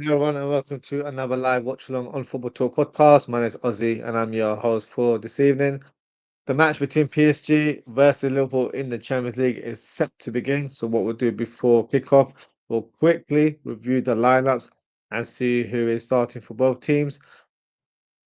Hello, everyone, and welcome to another live watch along on Football Talk podcast. My name is Ozzie, and I'm your host for this evening. The match between PSG versus Liverpool in the Champions League is set to begin. So, what we'll do before kickoff, we'll quickly review the lineups and see who is starting for both teams.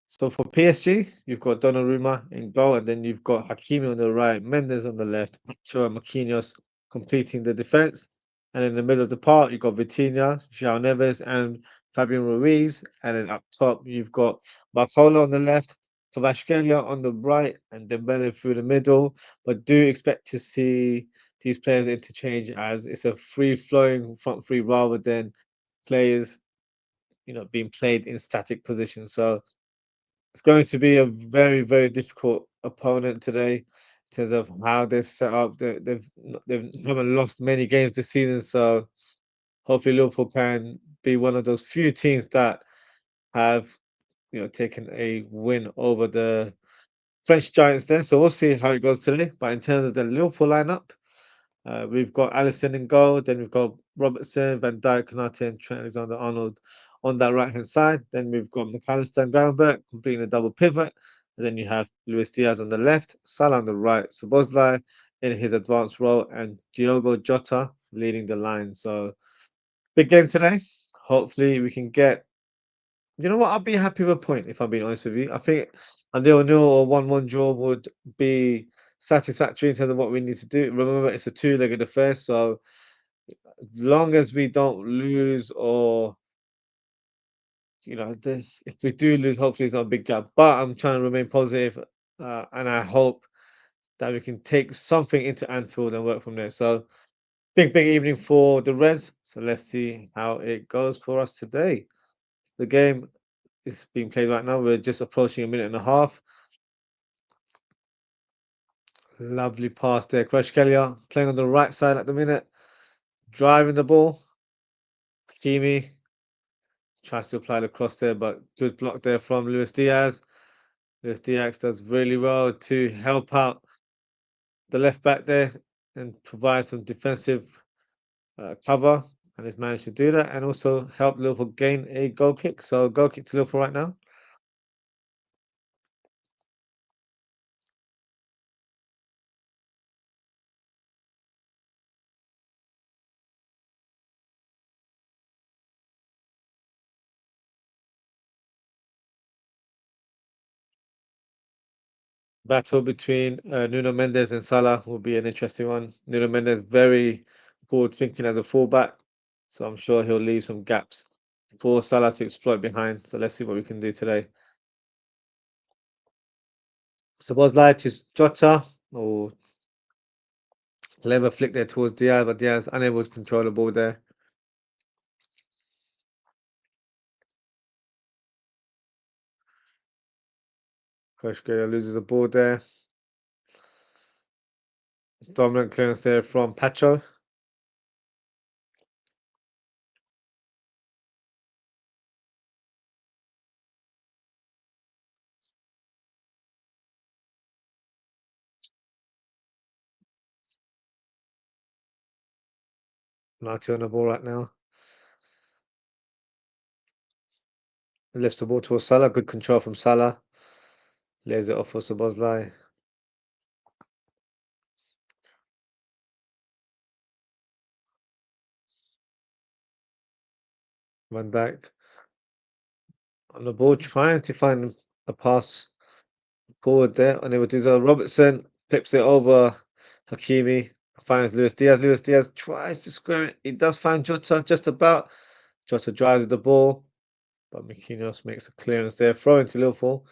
So, for PSG, you've got Donnarumma in goal, and then you've got Hakimi on the right, Mendes on the left, Pacho and Marquinhos completing the defense. And in the middle of the park, you've got Vitinha, João Neves, and Fabian Ruiz. And then up top, you've got Barcola on the left, Kvaratskhelia on the right, and Dembele through the middle. But do expect to see these players interchange as it's a free-flowing front three rather than players, being played in static positions. So it's going to be a very, very difficult opponent today in terms of how they're set up. They haven't lost many games this season, so hopefully Liverpool can be one of those few teams that have taken a win over the French giants there. So we'll see how it goes today. But in terms of the Liverpool lineup, we've got Alisson in goal. Then we've got Robertson, Van Dijk, Konate, and Trent Alexander-Arnold on that right-hand side. Then we've got McAllister and Gravenberch completing a double pivot. And then you have Luis Diaz on the left, Salah on the right, Szoboszlai in his advanced role, and Diogo Jota leading the line. So big game today. Hopefully we can get. You know what? I'll be happy with a point if I'm being honest with you. I think a 0-0 or 1-1 draw would be satisfactory in terms of what we need to do. Remember, it's a two-legged affair, so as long as we don't lose or if we do lose, hopefully it's not a big gap. But I'm trying to remain positive, and I hope that we can take something into Anfield and work from there. So big evening for the Reds. So let's see how it goes for us today. The game is being played right now. We're just approaching a minute and a half. Lovely pass there. Kvaratskhelia playing on the right side at the minute, driving the ball. Hakimi tries to apply the cross there, but good block there from Luis Diaz. Luis Diaz does really well to help out the left back there and provide some defensive cover, and has managed to do that and also help Liverpool gain a goal kick. So goal kick to Liverpool right now. Battle between Nuno Mendes and Salah will be an interesting one. Nuno Mendes very forward thinking as a fullback, so I'm sure he'll leave some gaps for Salah to exploit behind. So let's see what we can do today. So was like to Jota or clever flick there towards Diaz, but Diaz unable to control the ball there. Kvaratskhelia loses the ball there. Dominant clearance there from Pacho. Marty on the ball right now. Lifts the ball towards Salah. Good control from Salah. Lays it off for Szoboszlai. Van Dijk on the ball, trying to find a pass forward there. Unable to do so. Robertson flips it over. Hakimi finds Luis Diaz. Luis Diaz tries to square it. He does find Jota just about. Jota drives the ball, but Marquinhos makes a clearance there. Throw into Liverpool.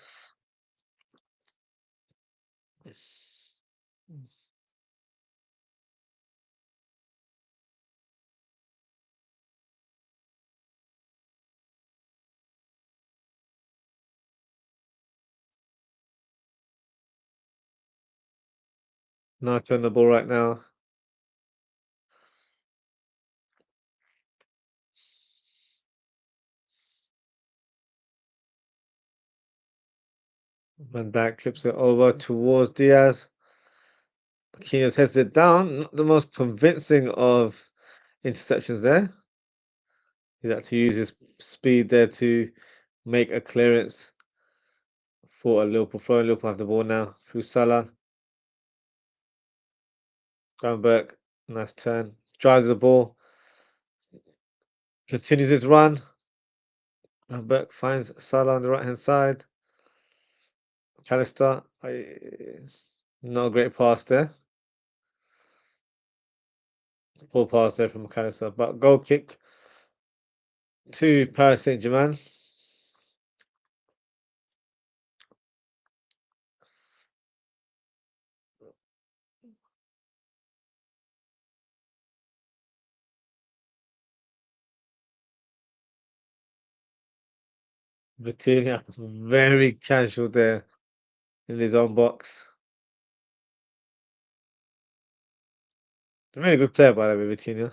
Now turn the ball right now. Van Dijk clips it over towards Diaz. Marquinhos heads it down. Not the most convincing of interceptions there. He's had to use his speed there to make a clearance for a Liverpool throw. Liverpool have the ball now through Salah. Groundberg, nice turn. Drives the ball, continues his run. Groundberg finds Salah on the right hand side. Callister, not a great pass there. Poor pass there from McAllister, but goal kick to Paris Saint-Germain. Vitinha, very casual there in his own box. A very good player, by the way, Vitinha.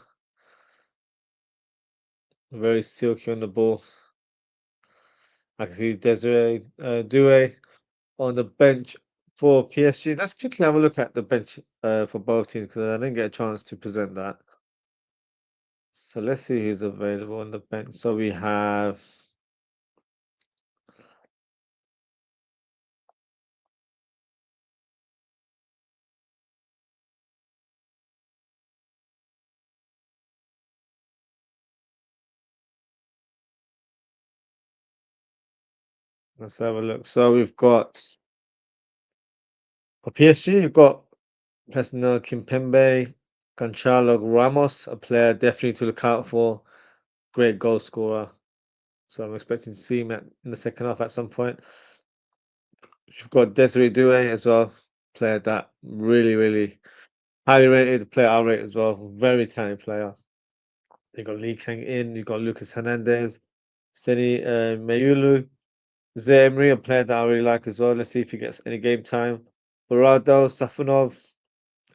Very silky on the ball. I can see Desiree Doué on the bench for PSG. Let's quickly have a look at the bench for both teams because I didn't get a chance to present that. So let's see who's available on the bench. So we have let's have a look. So we've got for PSG, you've got Presnel Kimpembe, Gonçalo Ramos, a player definitely to look out for. Great goal scorer. So I'm expecting to see him in the second half at some point. You've got Desiree Doué as well, player that really highly rated, player I rate as well. Very talented player. You've got Lee Kang In, you've got Lucas Hernandez, Seni Mayulu, Emery, a player that I really like as well. Let's see if he gets any game time. Berardo, Safonov,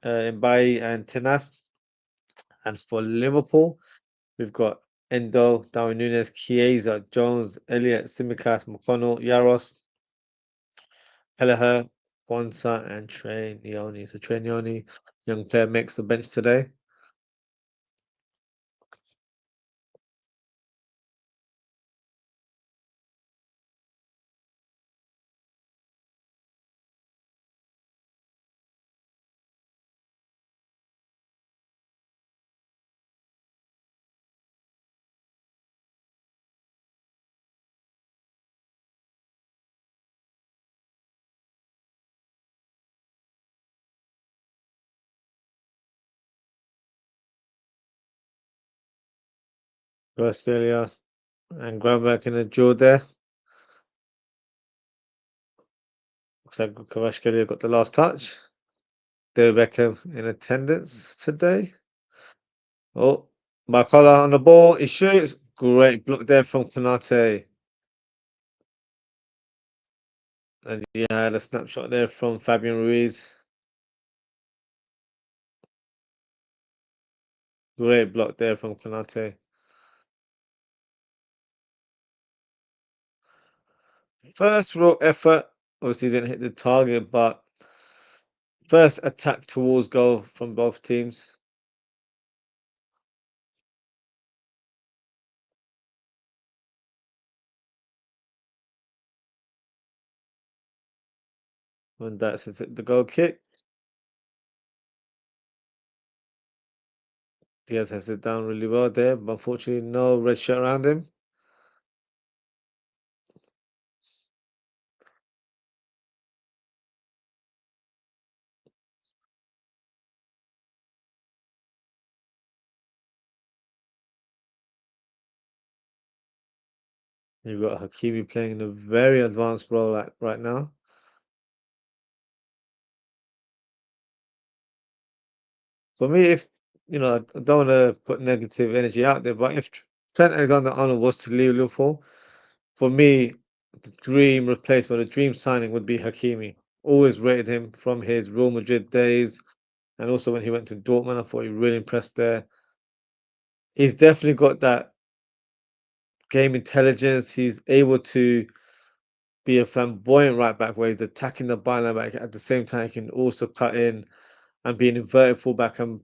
Mbaye, and Tenas. And for Liverpool, we've got Endo, Darwin Nunes, Chiesa, Jones, Elliott, Simicas, McConnell, Yaros, Kelleher, Bonsa, and Trey Neone. So Trey Neone, young player, makes the bench today. Australia and Granberg in the draw there. Looks like Kvaratskhelia got the last touch. David Beckham in attendance today. Oh, Marcola on the ball. He shoots. Great block there from Konate. And you had a snapshot there from Fabian Ruiz. Great block there from Konate. First real effort. Obviously didn't hit the target, but first attack towards goal from both teams. And that's the goal kick. Diaz has it down really well there, but unfortunately no red shirt around him. You've got Hakimi playing in a very advanced role right now. For me, if I don't want to put negative energy out there, but if Trent Alexander-Arnold was to leave Liverpool, for me, the dream replacement, the dream signing would be Hakimi. Always rated him from his Real Madrid days, and also when he went to Dortmund, I thought he really impressed there. He's definitely got that game intelligence. He's able to be a flamboyant right back where he's attacking the byline back at the same time. He can also cut in and be an inverted fullback and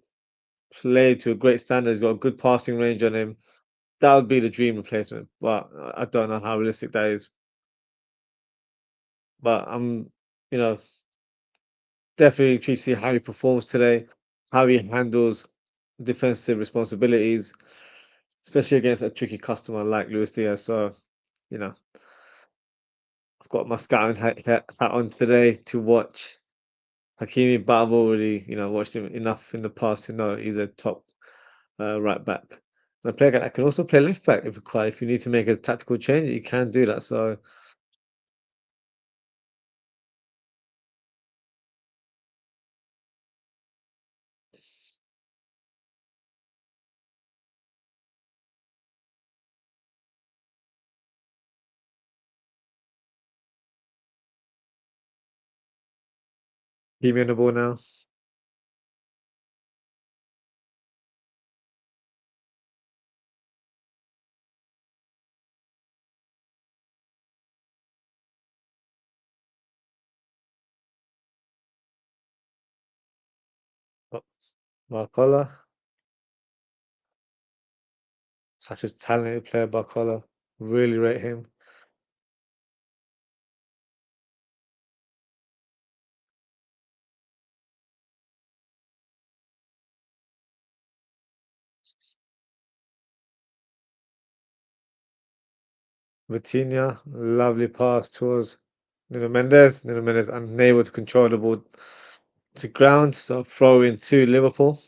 play to a great standard. He's got a good passing range on him. that would be the dream replacement, but I don't know how realistic that is. But I'm, you know, definitely intrigued to see how he performs today, how he handles defensive responsibilities, especially against a tricky customer like Luis Diaz. So, you know, I've got my scouting hat on today to watch Hakimi, but I've already, watched him enough in the past to know he's a top right back. And a player that can also play left back if required. If you need to make a tactical change, you can do that. So, Hakimi on the ball now. Oh, Barcola, such a talented player, Barcola. Really rate him. Vitinha, lovely pass towards Nuno Mendes. Nuno Mendes unable to control the ball to ground, so throw in to Liverpool.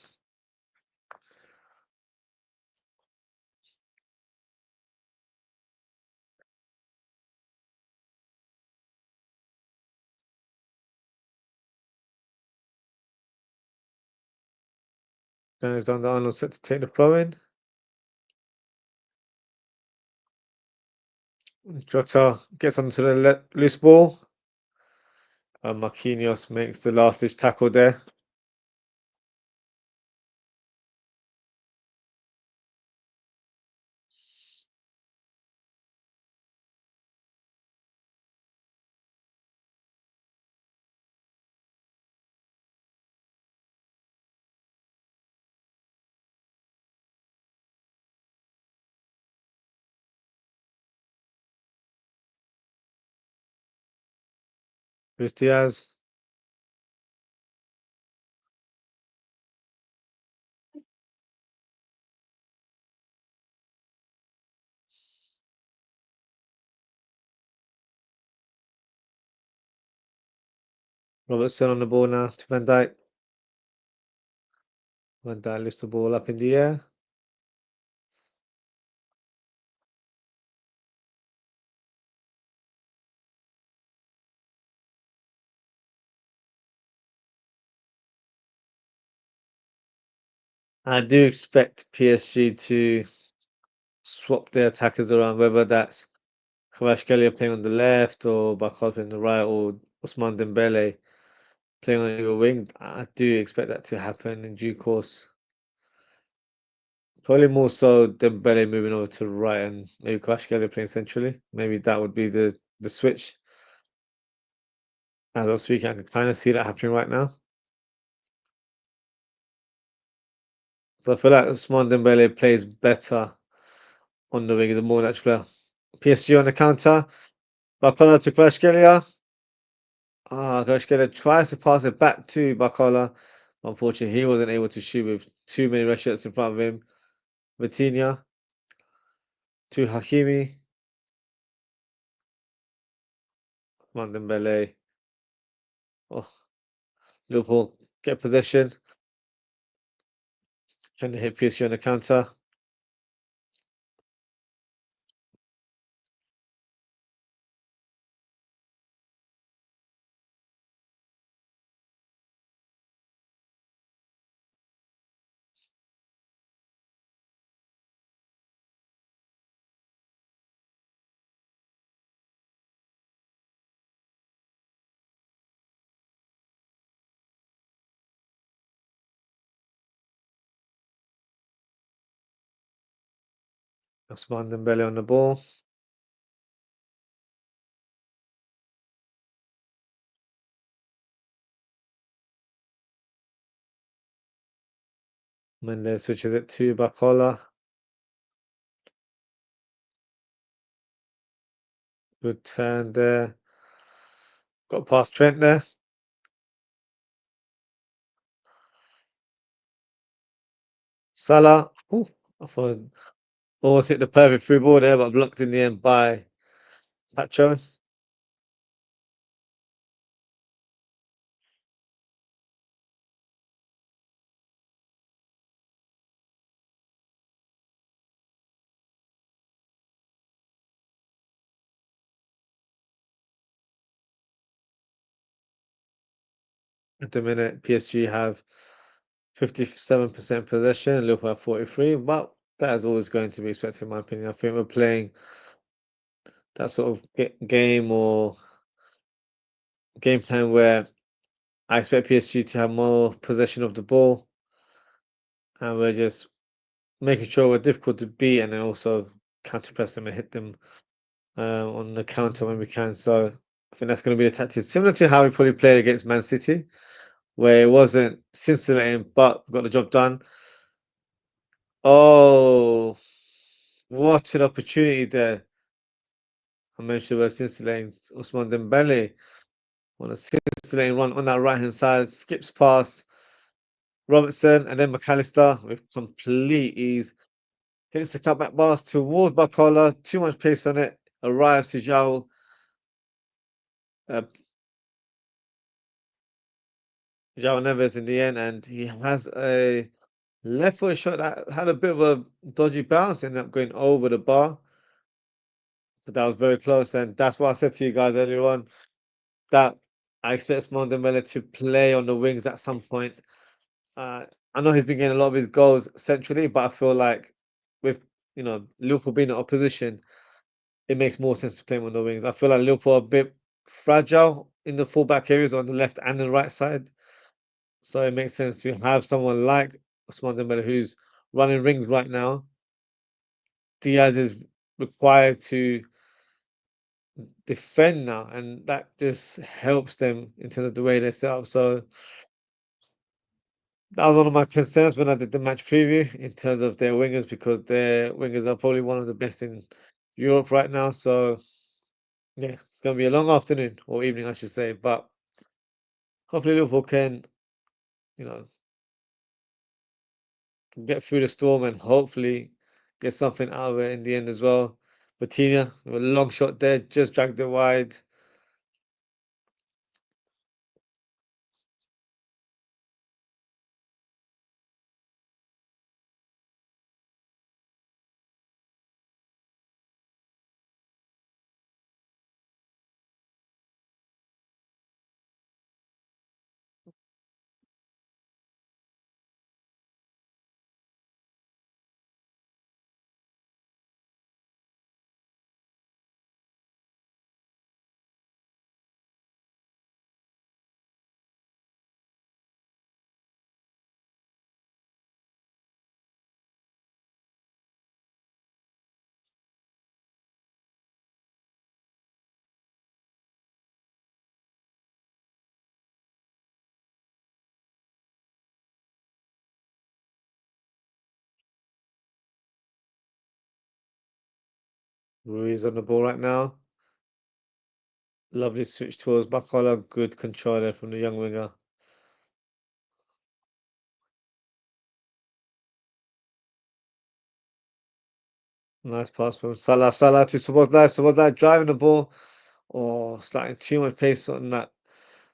Alexander-Arnold set to take the throw in. Jota gets onto the loose ball. Marquinhos makes the last ditch tackle there. Luis Diaz. Robertson on the ball now to Van Dijk. Van Dijk lifts the ball up in the air. I do expect PSG to swap their attackers around, whether that's Kvaratskhelia playing on the left or Bakal playing on the right or Ousmane Dembele playing on your wing. I do expect that to happen in due course. Probably more so Dembele moving over to the right and maybe Kvaratskhelia playing centrally. Maybe that would be the switch. As I was speaking, I can kind of see that happening right now. So I feel like Ousmane Dembele plays better on the wing, is a more natural player. PSG on the counter. Bakala to Kvaratskhelia. Kvaratskhelia tries to pass it back to Bakala. Unfortunately, he wasn't able to shoot with too many red shirts in front of him. Vitinha to Hakimi. Ousmane Dembele. Oh, Liverpool get possession. Trying to hit PSG on the counter. Ousmane Dembele on the ball. Mendes switches it to Bacola. Good turn there. Got past Trent there. Salah. Ooh, I thought almost hit the perfect through ball there, but blocked in the end by Pacho. At the minute, PSG have 57% possession, Liverpool have 43, but that is always going to be expected, in my opinion. I think we're playing that sort of game or game plan where I expect PSG to have more possession of the ball, and we're just making sure we're difficult to beat, and then also counter press them and hit them on the counter when we can. So I think that's going to be the tactic, similar to how we probably played against Man City, where it wasn't scintillating, but got the job done. Oh, what an opportunity there! I mentioned about scintillating. Ousmane Dembele on a scintillating run on that right hand side, skips past Robertson and then McAllister with complete ease. Hits the cutback pass towards Barcola, too much pace on it, arrives to uh, João Neves in the end, and he has a left foot shot that had a bit of a dodgy bounce, ended up going over the bar, but that was very close. And that's what I said to you guys earlier on, that I expect Ousmane Dembele to play on the wings at some point. Uh, I know he's been getting a lot of his goals centrally, but I feel like with Liverpool being in opposition, it makes more sense to play him on the wings. I feel like Liverpool are a bit fragile in the fullback areas on the left and the right side. So it makes sense to have someone like Ousmane Dembele who's running rings right now. Diaz is required to defend now, and that just helps them in terms of the way they set up. So that was one of my concerns when I did the match preview in terms of their wingers, because their wingers are probably one of the best in Europe right now. So yeah, it's going to be a long afternoon or evening, I should say. But hopefully Liverpool can, you know, get through the storm and hopefully get something out of it in the end as well. Batina, with a long shot there, just dragged it wide. Ruiz on the ball right now. Lovely switch towards Bacola. Good control there from the young winger. Nice pass from Salah. Salah to Szoboszlai. Szoboszlai driving the ball. Oh, slightly too much pace on that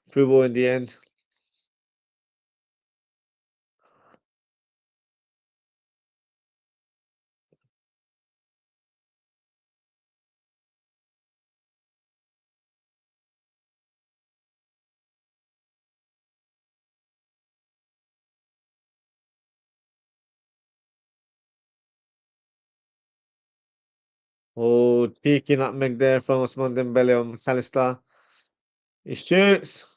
through ball in the end. Oh, cheeky nutmeg there from Ousmane Dembele on McAllister. He shoots.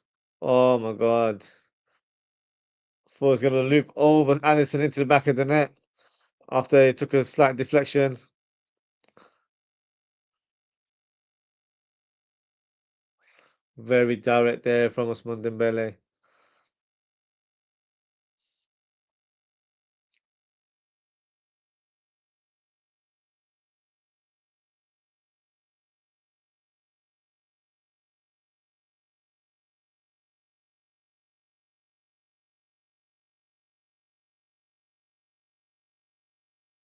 Oh my God. Thought he was going to loop over Allison into the back of the net after he took a slight deflection. Very direct there from Ousmane Dembele.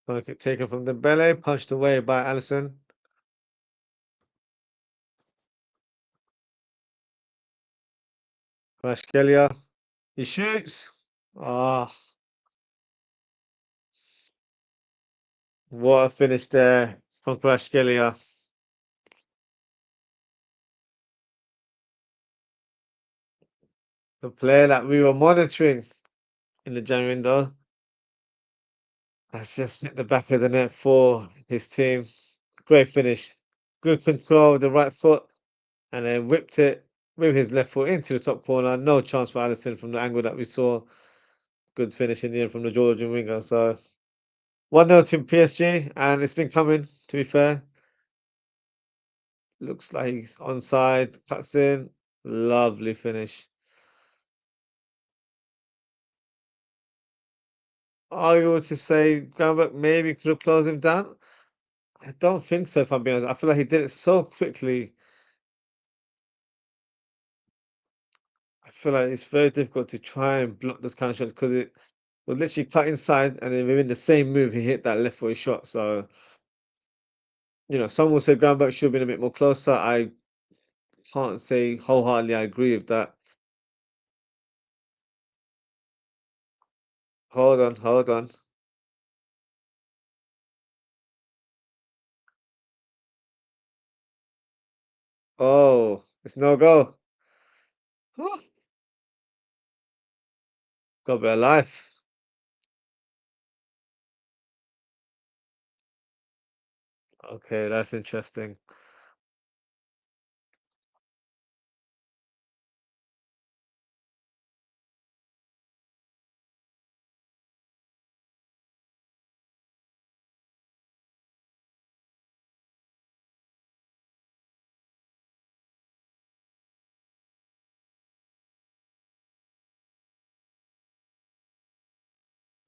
Okay, taken from Dembele, punched away by Alisson. Kvaratskhelia, he shoots. Ah, what a finish there from Kvaratskhelia. The player that we were monitoring in the January window has just hit the back of the net for his team. Great finish. Good control with the right foot and then whipped it with his left foot into the top corner. No chance for Alisson from the angle that we saw. Good finish in the end from the Georgian winger. So 1-0 to PSG, and it's been coming, to be fair. Looks like he's onside, cuts in. Lovely finish. Are you to say Granberg maybe could have closed him down? I don't think so, if I'm being honest. I feel like he did it so quickly. I feel like it's very difficult to try and block those kind of shots because it was literally cut inside and then within the same move he hit that left footed shot. So, some will say Granberg should have been a bit more closer. I can't say wholeheartedly I agree with that. Hold on, hold on. Oh, it's no go. Got a bit of life. Okay, that's interesting.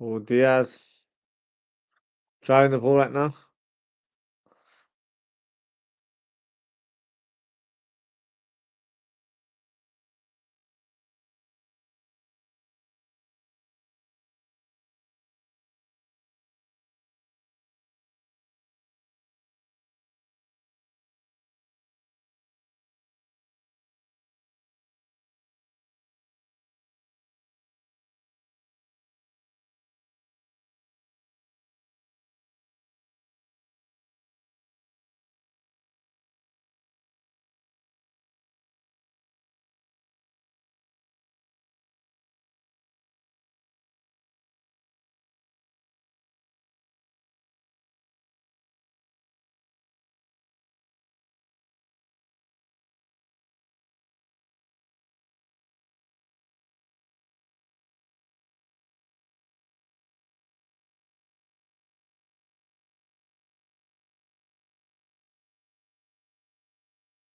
Oh, Diaz driving the ball right now.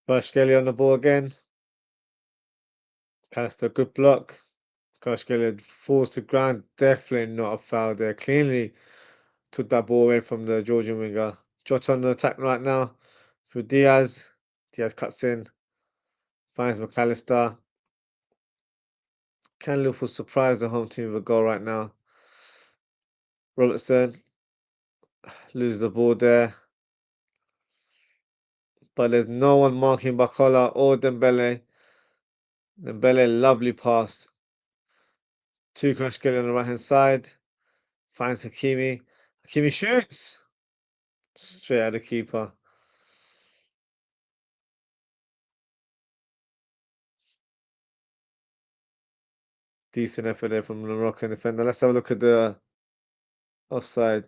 Kelly on the ball again. Canister, good block. Kelly falls to ground. Definitely not a foul there. Cleanly took that ball away from the Georgian winger. Jota on the attack right now for Diaz. Diaz cuts in, finds McAllister. Can Liverpool surprise the home team with a goal right now? Robertson loses the ball there, but there's no one marking Bakola or Dembele. Dembele, lovely pass to Kelly on the right hand side. Finds Hakimi. Hakimi shoots straight at the keeper. Decent effort there from the Moroccan defender. Let's have a look at the offside.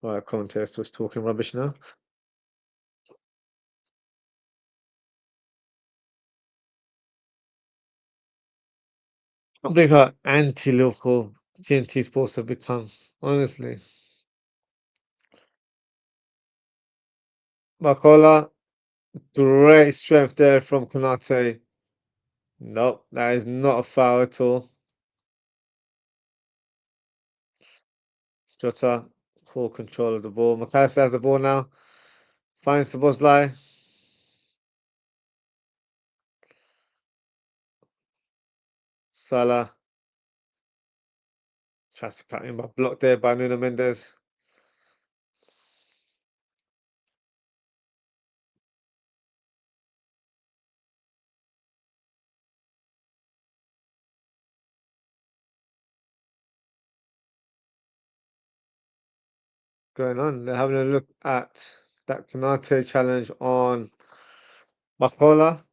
Right, contest was talking rubbish now. I believe how anti-local TNT Sports have become, honestly. Bakola, great strength there from Konate. Nope, that is not a foul at all. Jota, full control of the ball. McAllister has the ball now. Finds the Ozwrld. Salah tries to cut in, but blocked there by Nuno Mendes. Going on. They're having a look at that Canate challenge on Makola.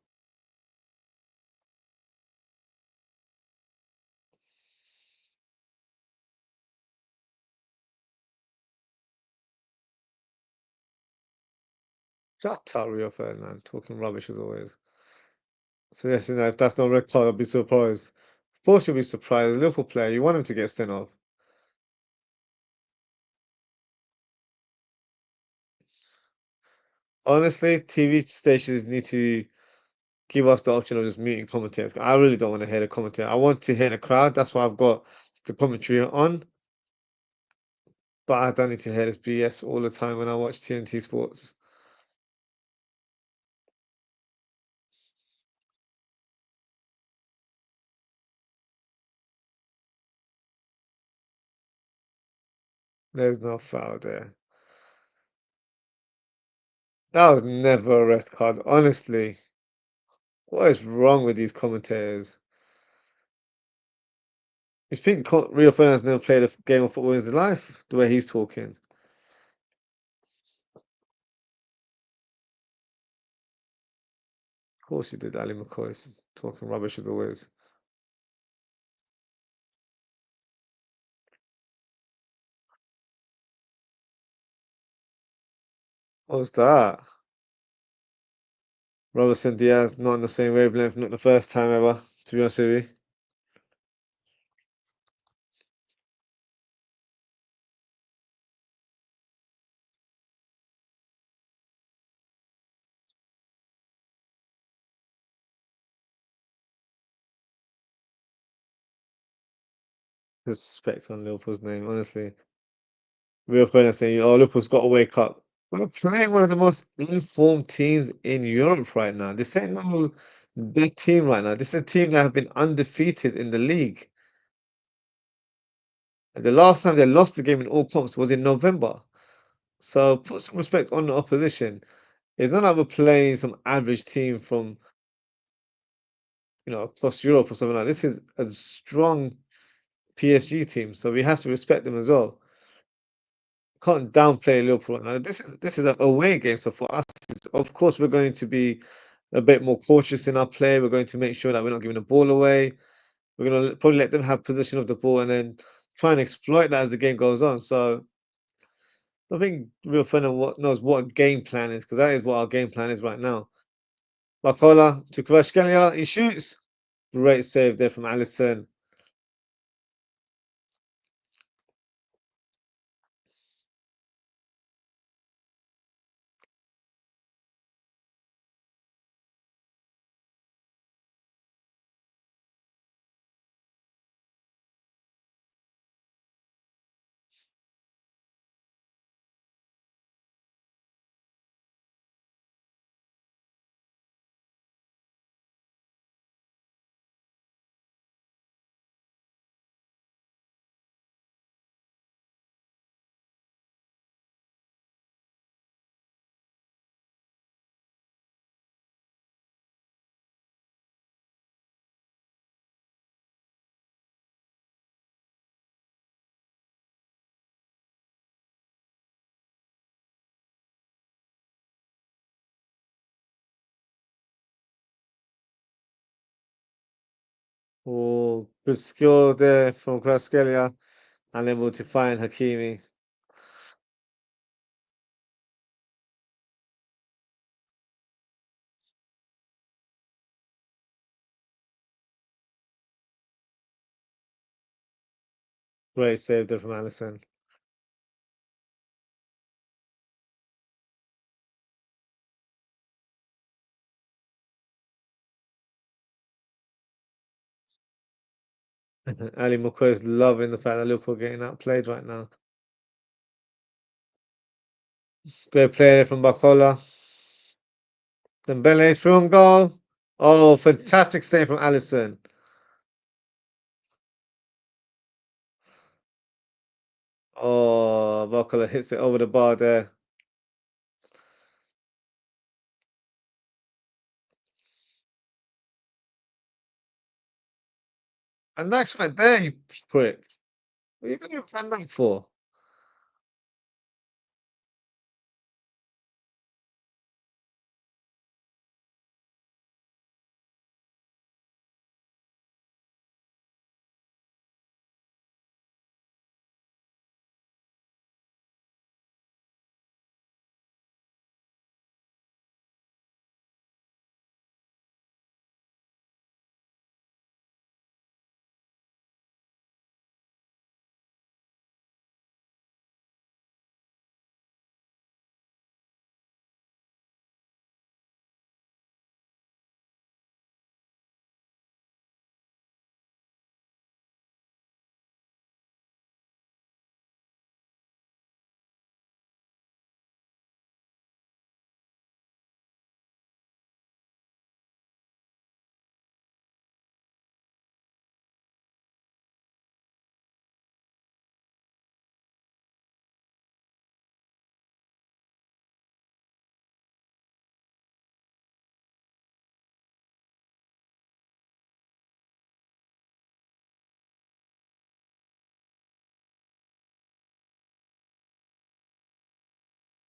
Shut up, Rio Ferdinand, talking rubbish as always. So yes, if that's not red card, I'll be surprised. Of course you'll be surprised. Liverpool player, you want him to get sent off. Honestly, TV stations need to give us the option of just muting commentators. I really don't want to hear the commentator. I want to hear the crowd. That's why I've got the commentary on. But I don't need to hear this BS all the time when I watch TNT Sports. There's no foul there. That was never a red card, honestly. What is wrong with these commentators? You think Rio Ferdinand's never played a game of football in his life? The way he's talking. Of course you did, Ali McCoy is talking rubbish as always. What was that? Robertson Diaz not on the same wavelength, not the first time ever, to be honest with you. Respect on Liverpool's name, honestly. Real Ferdinand saying, oh, Liverpool's got to wake up. We're playing one of the most informed teams in Europe right now. This ain't no big team right now. This is a team that have been undefeated in the league. And the last time they lost the game in all comps was in November. So put some respect on the opposition. It's not like we're playing some average team from across Europe or something like this. Is a strong PSG team, so we have to respect them as well. Can't downplay Liverpool right now. This is an away game, so for us, of course, we're going to be a bit more cautious in our play. We're going to make sure that we're not giving the ball away. We're going to probably let them have possession of the ball and then try and exploit that as the game goes on. So I think Real Ferdinand knows what game plan is because that is what our game plan is right now. Barcola to Kvaratskhelia, he shoots. Great save there from Alisson. Oh, good skill there from Kvaratskhelia, unable to find Hakimi. Great save there from Alisson. Ali McCoy is loving the fact that Liverpool are getting outplayed right now. Great play from Barcola. Dembele's through on goal. Oh, fantastic save from Alisson. Oh, Barcola hits it over the bar there. And that's right there, you prick. What are you going to Van Dijk for?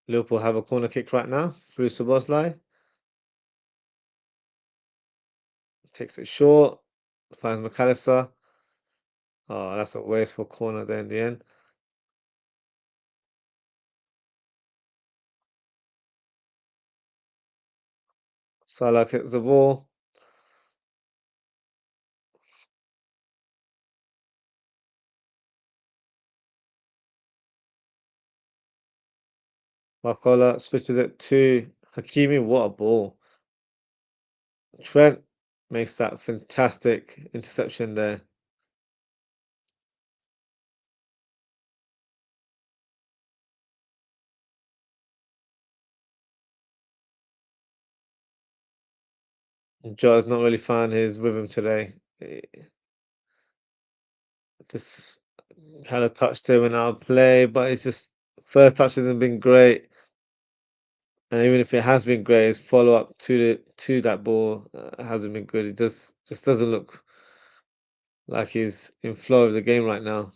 Liverpool have a corner kick right now through Szoboszlai. Takes it short. Finds McAllister. Oh, that's a wasteful corner there in the end. Salah gets the ball. Barcola switches it to Hakimi. What a ball. Trent makes that fantastic interception there. Joe's not really found his rhythm today. Just had a touch to him in our play, but it's just first touch hasn't been great. And even if it has been great, his follow up to that ball hasn't been good. It just doesn't look like he's in flow of the game right now.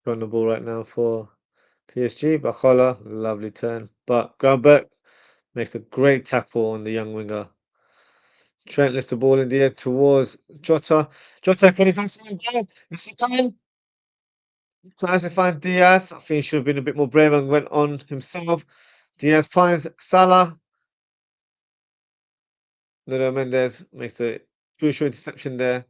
On the ball right now for PSG. Bacola, lovely turn. But Groundberg makes a great tackle on the young winger. Trent lifts the ball in the air towards Jota. Jota, can he go for the goal? It's the time. Tries to find Diaz. I think he should have been a bit more brave and went on himself. Diaz finds Salah. Nuno Mendes makes a crucial interception there.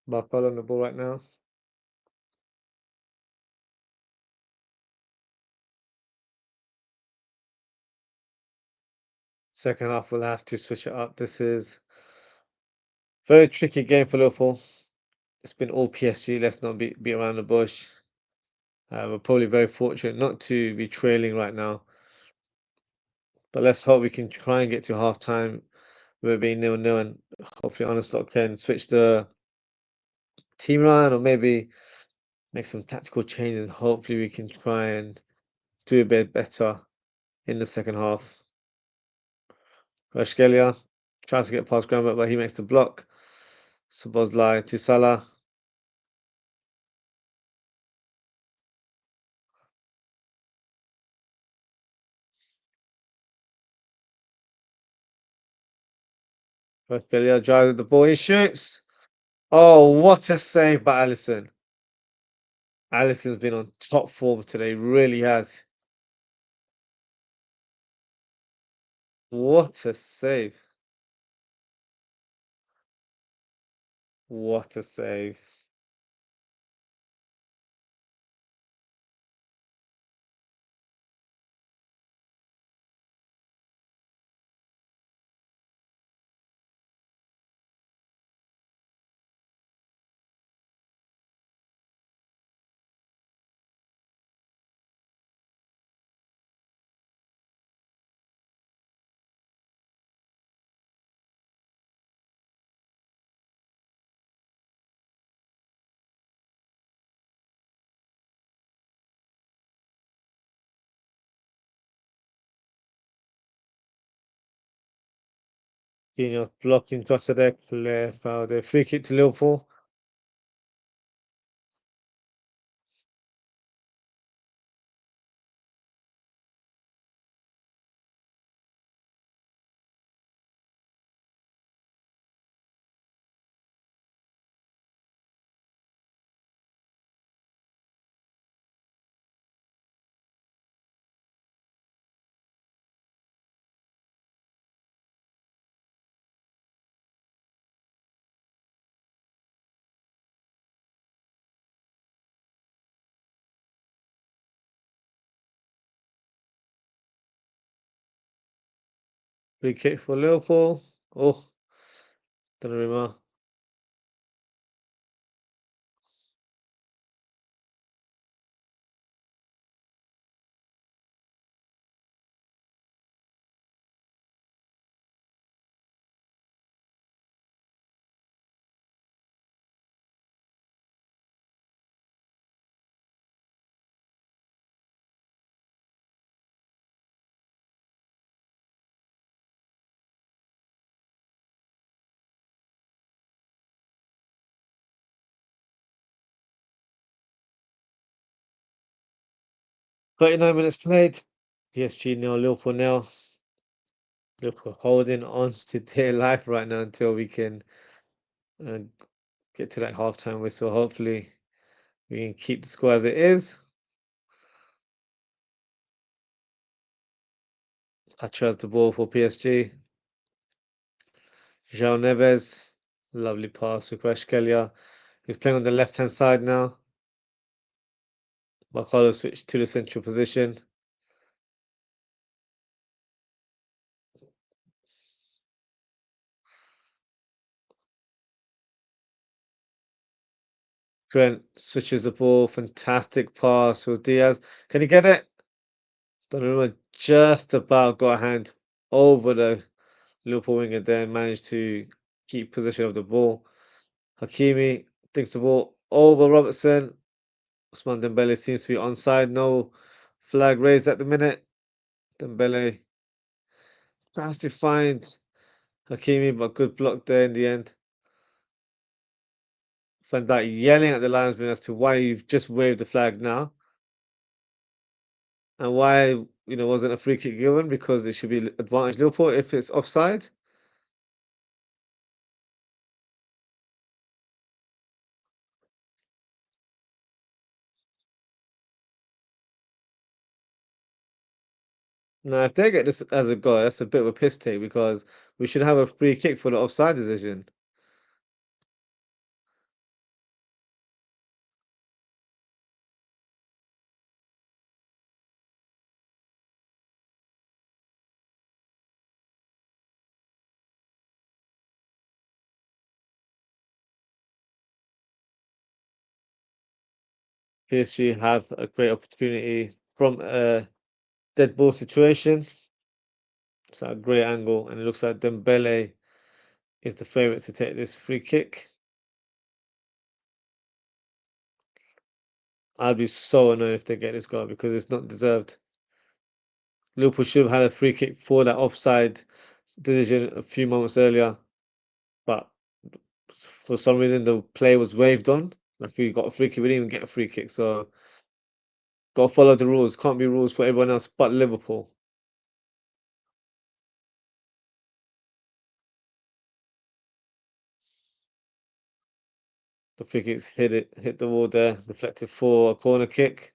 Barcola on the ball right now. Second half, we'll have to switch it up. This is very tricky game for Liverpool. It's been all PSG. Let's not beat around the bush. We're probably very fortunate not to be trailing right now. But let's hope we can try and get to half time with it being 0-0 and hopefully Ozwrld can switch the team around or maybe make some tactical changes. Hopefully we can try and do a bit better in the second half. Rashkelia tries to get past Grambert, but he makes the block. Szoboszlai to Salah. Rashkelia drives the ball, he shoots. Oh, what a save by Alisson. Alisson's been on top form today, really has. What a save. What a save. Dino blocking Trossardek, clear foul there. Free kick to Liverpool. Free kick for Liverpool. Oh, Donnarumma. .39 minutes played. PSG nil, Liverpool nil. Liverpool holding on to their life right now until we can uh, get to that halftime whistle. Hopefully, we can keep the score as it is. I chose the ball for PSG. João Neves, lovely pass to Kvaratskhelia, who's playing on the left-hand side now. Barcola switched to the central position. Trent switches the ball. Fantastic pass with Diaz. Can he get it? Donnarumma just about got a hand over the Liverpool winger there and managed to keep possession of the ball. Hakimi thinks the ball over Robertson. Usman Dembele seems to be onside. No flag raised at the minute. Dembele tries to find Hakimi, but good block there in the end. Van Dijk yelling at the linesman as to why you've just waved the flag now. And why, wasn't a free kick given because it should be advantage Liverpool if it's offside. Now, if they get this as a goal, that's a bit of a piss take because we should have a free kick for the offside decision. PSG have a great opportunity from a dead ball situation. It's at a great angle, and it looks like Dembele is the favourite to take this free kick. I'd be so annoyed if they get this goal because it's not deserved. Liverpool should have had a free kick for that offside decision a few moments earlier, but for some reason the play was waved on. Like we got a free kick, we didn't even get a free kick. So gotta follow the rules. Can't be rules for everyone else but Liverpool. The free kicks hit the wall there, deflected for a corner kick.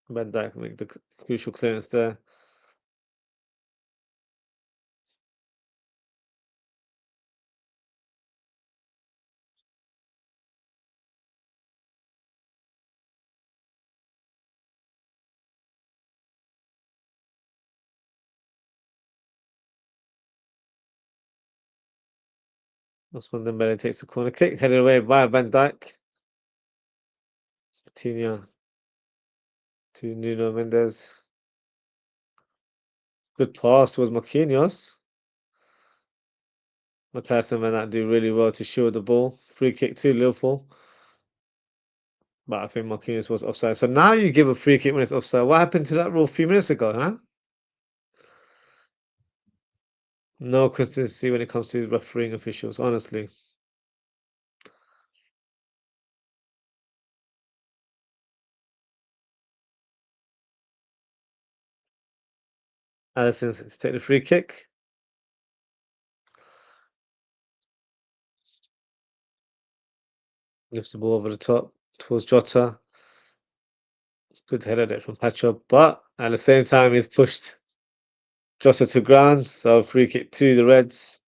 Van Dijk make the crucial clearance there. That's when Dembele takes the corner kick, headed away by Van Dijk. Coutinho to Nuno Mendes. Good pass towards Marquinhos. Matthijs and Van Dijk do really well to shield the ball. Free kick to Liverpool. But I think Marquinhos was offside. So now you give a free kick when it's offside. What happened to that rule a few minutes ago, huh? No consistency when it comes to refereeing officials, honestly. Alisson to take the free kick. Lifts the ball over the top towards Jota. Good header there from Pacho, but at the same time, he's pushed Jota to ground. So free kick to the Reds.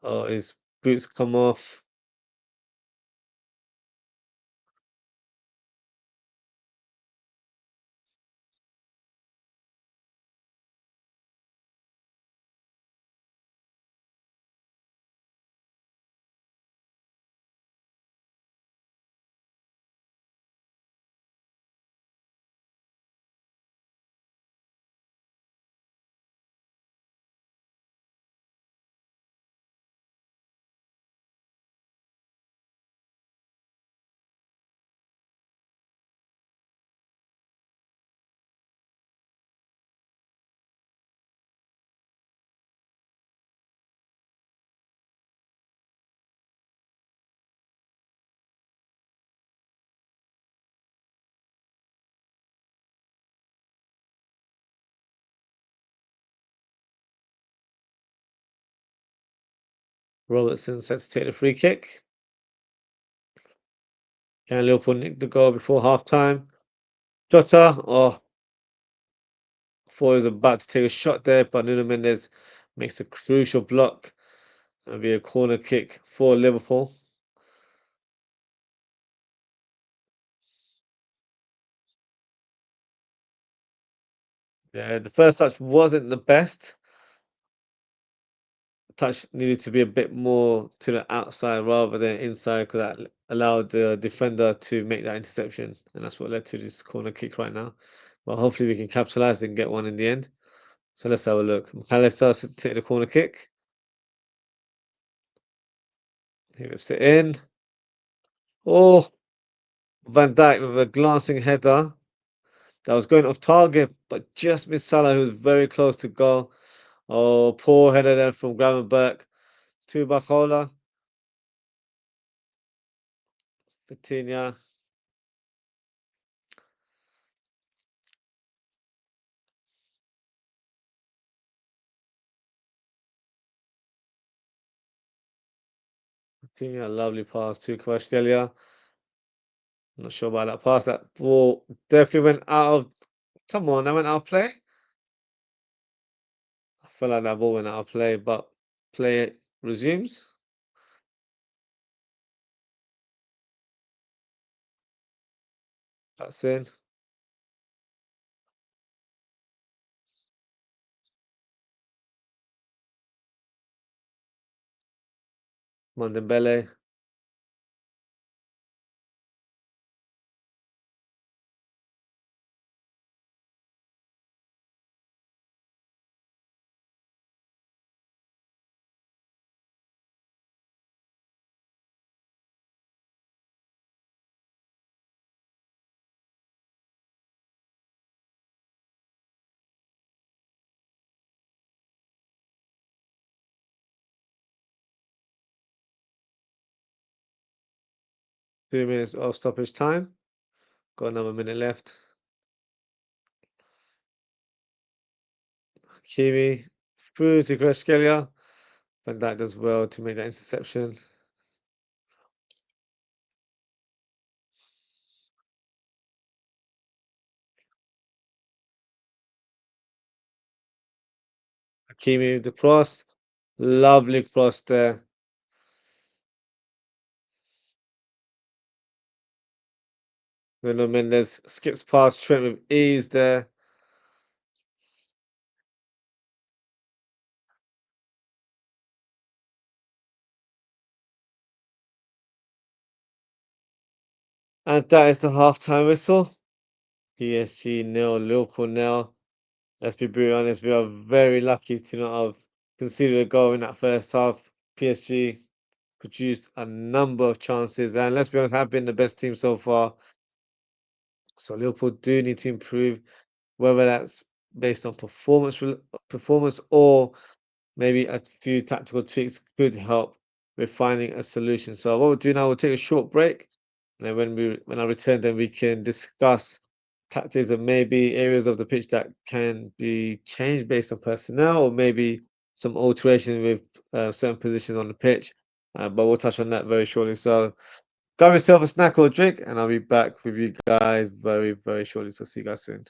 Oh, his boots come off. Robertson set to take the free kick. Can Liverpool nick the goal before half time? Jota, oh, thought he was about to take a shot there, but Nuno Mendes makes a crucial block. It'll be a corner kick for Liverpool. Yeah, the first touch wasn't the best. The touch needed to be a bit more to the outside rather than inside because that allowed the defender to make that interception. And that's what led to this corner kick right now. But hopefully we can capitalize and get one in the end. So let's have a look. McAllister to take the corner kick. He whips it in. Oh, Van Dijk with a glancing header that was going off target, but just missed Salah, who was very close to goal. Oh, poor header there from Gravenberch to Bacola. Vitinha. Vitinha, lovely pass to Kvaratskhelia. Not sure about that pass. That ball definitely went out of. Come on, that went out of play. I feel like that ball went out of play, but play resumes. That's in. Mondembele. Minutes of stoppage time. Got another minute left. Kimi through to Kvaratskhelia. Van Dijk does well to make that interception. Kimi with the cross. Lovely cross there. Nuno Mendes skips past Trent with ease there. And that is the half-time whistle. PSG 0, Liverpool 0. Let's be brutally honest, we are very lucky to not have conceded a goal in that first half. PSG produced a number of chances, and let's be honest, have been the best team so far. So Liverpool do need to improve, whether that's based on performance or maybe a few tactical tweaks could help with finding a solution. So what we'll do now, we'll take a short break, and then when I return, then we can discuss tactics and maybe areas of the pitch that can be changed based on personnel, or maybe some alteration with certain positions on the pitch. But we'll touch on that very shortly. So grab yourself a snack or a drink, and I'll be back with you guys very, very shortly. So see you guys soon.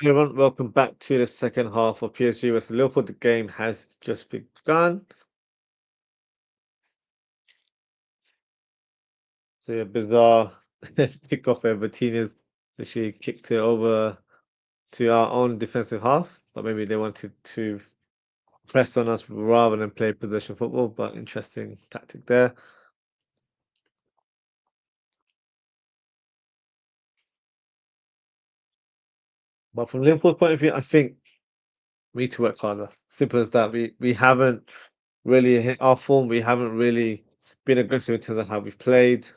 Hey everyone, welcome back to the second half of PSG vs Liverpool. The game has just begun. So a bizarre kickoff where Martinez literally kicked it over to our own defensive half, but maybe they wanted to press on us rather than play possession football. But interesting tactic there. But from Liverpool's point of view, I think we need to work harder. Simple as that. We haven't really hit our form. We haven't really been aggressive in terms of how we've played,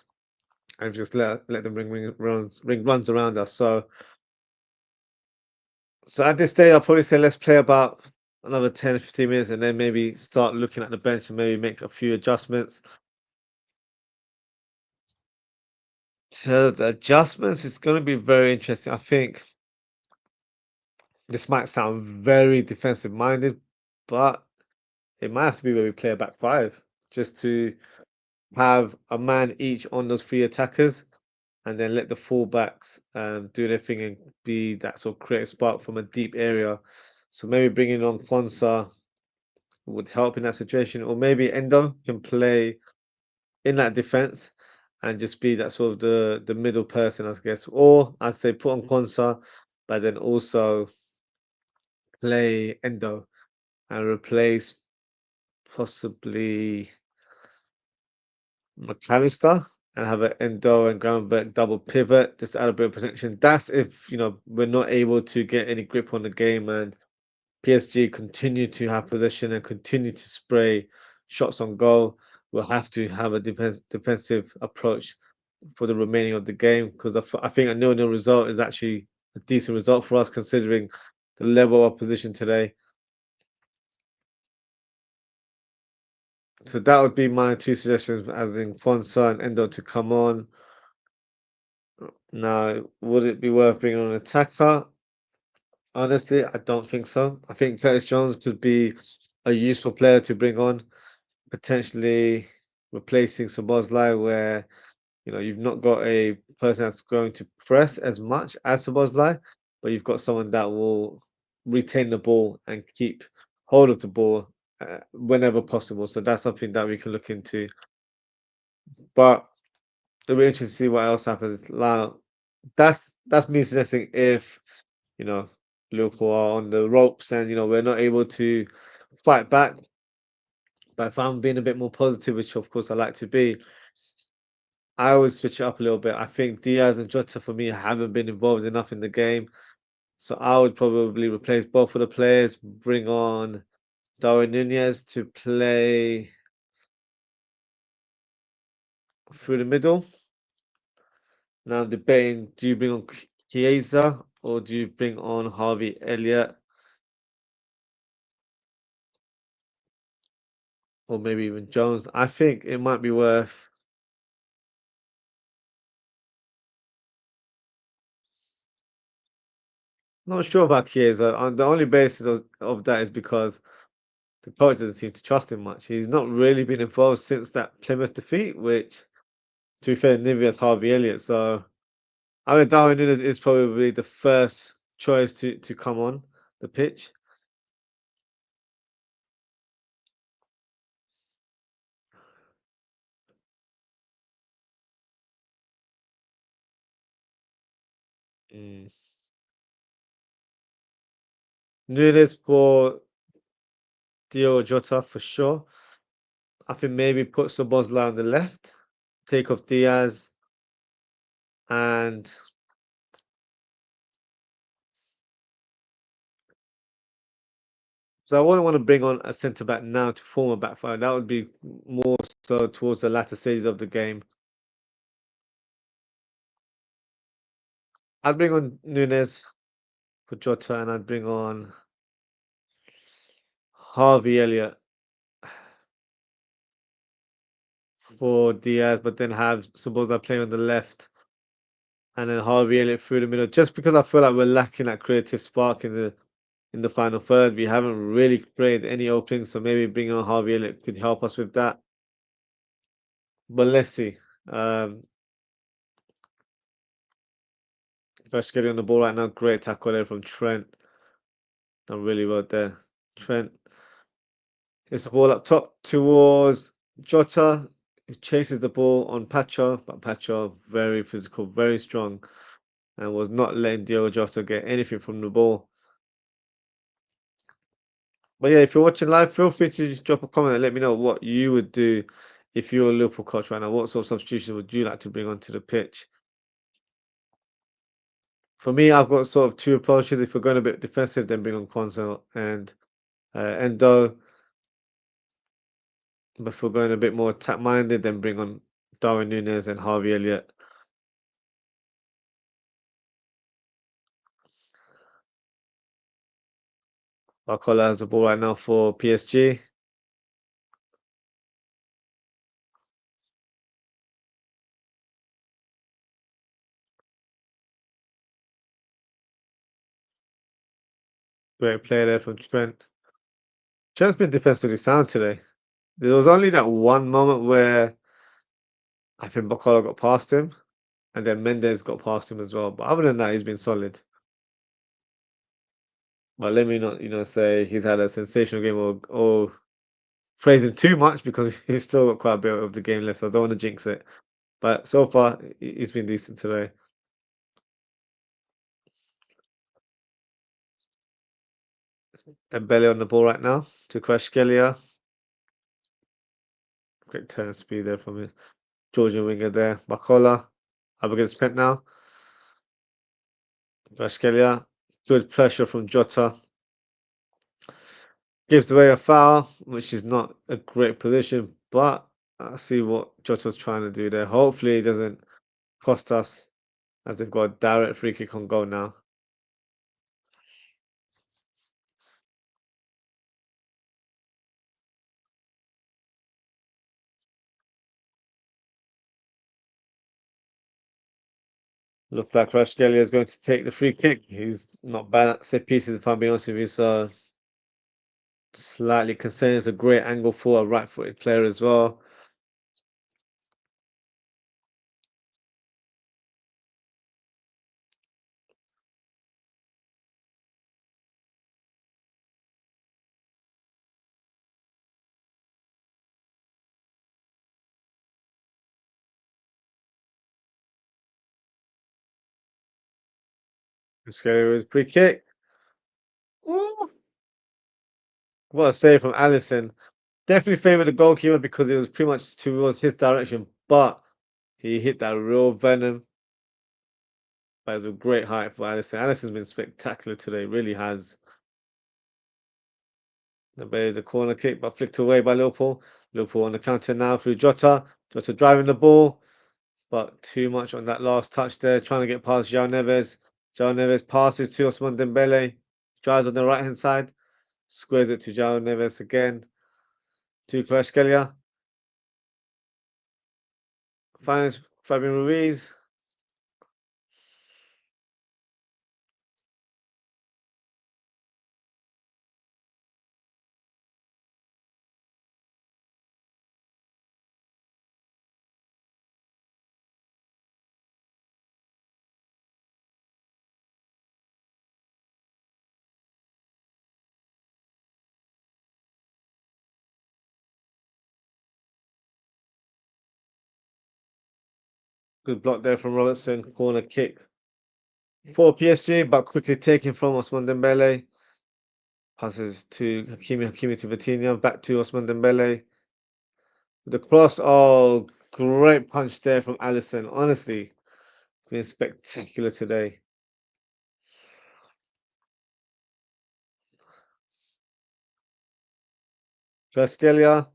and just let them ring runs around us. So at this stage, I'll probably say let's play about another 10, 15 minutes, and then maybe start looking at the bench and maybe make a few adjustments. So the adjustments is going to be very interesting. I think this might sound very defensive minded, but it might have to be where we play a back five just to have a man each on those three attackers and then let the fullbacks do their thing and be that sort of creative spark from a deep area. So maybe bringing on Kwanzaa would help in that situation, or maybe Endo can play in that defense and just be that sort of the middle person, I guess. Or I'd say put on Kwanzaa, but then also play Endo and replace possibly McAllister and have an Endo and Gravenberch double pivot, just to add a bit of protection. That's if we're not able to get any grip on the game and PSG continue to have possession and continue to spray shots on goal. We'll have to have a defensive approach for the remaining of the game because I think a 0-0 result is actually a decent result for us considering the level of opposition today. So that would be my two suggestions, as in Fonsa and Endo to come on. Now, would it be worth bringing on an attacker? Honestly, I don't think so. I think Curtis Jones could be a useful player to bring on, potentially replacing Szoboszlai, where you've not got a person that's going to press as much as Szoboszlai, but you've got someone that will retain the ball and keep hold of the ball whenever possible. So that's something that we can look into. But it'll be interesting to see what else happens. Now, that's me suggesting if you know Liverpool are on the ropes and we're not able to fight back. But if I'm being a bit more positive, which of course I like to be, I always switch it up a little bit. I think Diaz and Jota for me haven't been involved enough in the game. So I would probably replace both of the players, bring on Darwin Nunez to play through the middle. Now I'm debating, do you bring on Chiesa or do you bring on Harvey Elliott or maybe even Jones? I think it might be worth. Not sure about Chiesa. On the only basis of that is because the coach doesn't seem to trust him much. He's not really been involved since that Plymouth defeat, which, to be fair, Nivea's Harvey Elliott. So I mean, Darwin Núñez is probably the first choice to come on the pitch. Mm. Núñez for Diogo Jota for sure. I think maybe put Szoboszlai on the left, take off Diaz, and so I wouldn't want to bring on a centre back now to form a back five. That would be more so towards the latter stages of the game. I'd bring on Núñez for Jota, and I'd bring on Harvey Elliott for Diaz, but then have Szoboszlai playing on the left, and then Harvey Elliott through the middle. Just because I feel like we're lacking that creative spark in the final third, we haven't really created any openings, so maybe bringing on Harvey Elliott could help us with that. But let's see. Fresh getting on the ball right now. Great tackle there from Trent. Done really well there. Trent gets the ball up top towards Jota, who chases the ball on Pacho, but Pacho very physical, very strong, and was not letting Diogo Jota get anything from the ball. But yeah, if you're watching live, feel free to just drop a comment and let me know what you would do if you're a Liverpool coach right now. What sort of substitutions would you like to bring onto the pitch? For me, I've got sort of two approaches. If we're going a bit defensive, then bring on Kwanzaa and Endo. But if we're going a bit more attack minded, then bring on Darwin Núñez and Harvey Elliott. Barcola has the ball right now for PSG. Great play there from Trent. Trent's been defensively sound today. There was only that one moment where I think Barcola got past him, and then Mendes got past him as well. But other than that, he's been solid. But let me not, say he's had a sensational game or praise him too much because he's still got quite a bit of the game left. So I don't want to jinx it. But so far, he's been decent today. Dembele on the ball right now to Kvaratskhelia. Great turn speed there from him. Georgian winger there. Barcola up against Trent now. Kvaratskhelia. Good pressure from Jota. Gives away a foul, which is not a great position, but I see what Jota's trying to do there. Hopefully, it doesn't cost us as they've got a direct free kick on goal now. Looks like Kvaratskhelia is going to take the free kick. He's not bad at set pieces, if I'm being honest with you. So slightly concerned. It's a great angle for a right-footed player as well. Kvaratskhelia with free kick. Ooh, what a save from Alisson. Definitely favoured the goalkeeper because it was pretty much towards his direction, but he hit that real venom. But it was a great height for Alisson. Alisson's been spectacular today, really has. The corner kick, but flicked away by Liverpool. Liverpool on the counter now through Jota. Jota driving the ball, but too much on that last touch there, trying to get past João Neves. João Neves passes to Ousmane Dembele, drives on the right hand side, squares it to João Neves again, to Kvaratskhelia. Finds Fabian Ruiz. Good block there from Robertson. Corner kick for PSG, but quickly taken from Ousmane Dembele. Passes to Hakimi to Vitinha. Back to Ousmane Dembele. The cross. Oh, great punch there from Alisson. Honestly, it's been spectacular today. Kvaratskhelia.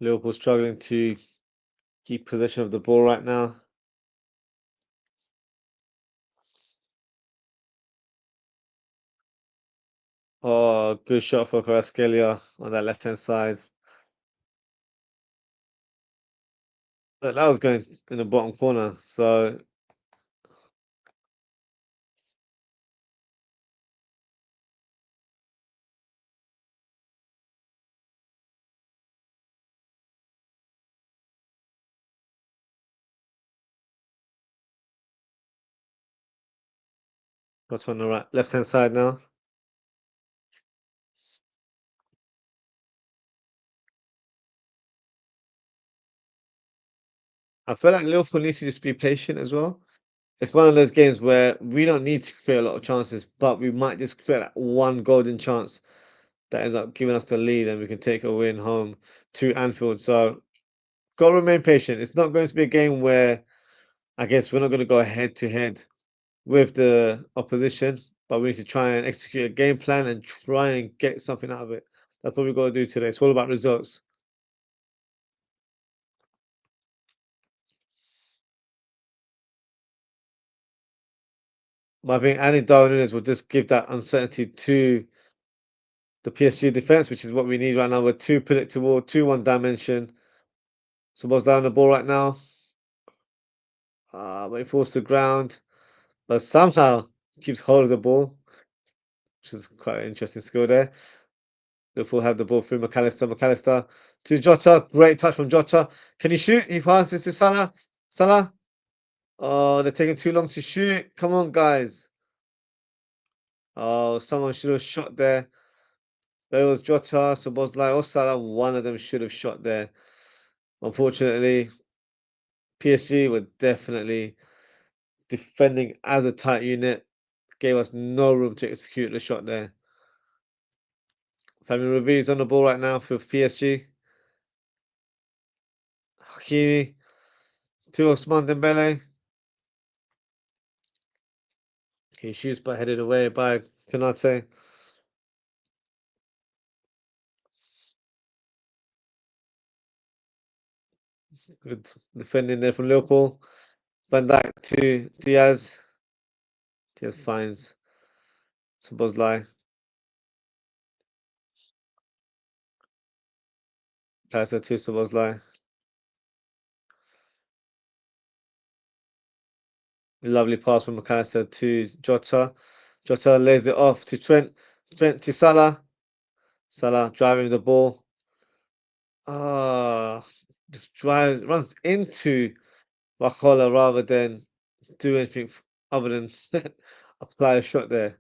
Liverpool struggling to keep possession of the ball right now. Oh, good shot for Kvaratskhelia on that left hand side. But that was going in the bottom corner. So got on the right left hand side now. I feel like Liverpool needs to just be patient as well. It's one of those games where we don't need to create a lot of chances, but we might just create like one golden chance that ends up giving us the lead, and we can take a win home to Anfield. So got to remain patient. It's not going to be a game where I guess we're not going to go head to head with the opposition, but we need to try and execute a game plan and try and get something out of it. That's what we've got to do today. It's all about results. But I think adding Darwin Núñez will just give that uncertainty to the PSG defense, which is what we need right now. We're too predictable, too one dimension. So what's down the ball right now? But he falls to ground, but somehow keeps hold of the ball, which is quite an interesting skill there. Liverpool have the ball through McAllister. McAllister to Jota. Great touch from Jota. Can he shoot? He passes to Salah. Salah. Oh, they're taking too long to shoot. Come on, guys. Oh, someone should have shot there. There was Jota, Szoboszlai, or Salah. One of them should have shot there. Unfortunately, PSG were definitely defending as a tight unit. Gave us no room to execute the shot there. Family Reviews on the ball right now for PSG. Hakimi to Osman Dembele. He shoots but headed away by Konate. Good defending there from Liverpool. Van Dijk to Diaz. Diaz finds Szoboszlai. Kaiser to Szoboszlai. Lovely pass from McAllister to Jota. Jota lays it off to Trent. Trent to Salah. Salah driving the ball. Just runs into Wachola rather than do anything other than apply a shot there.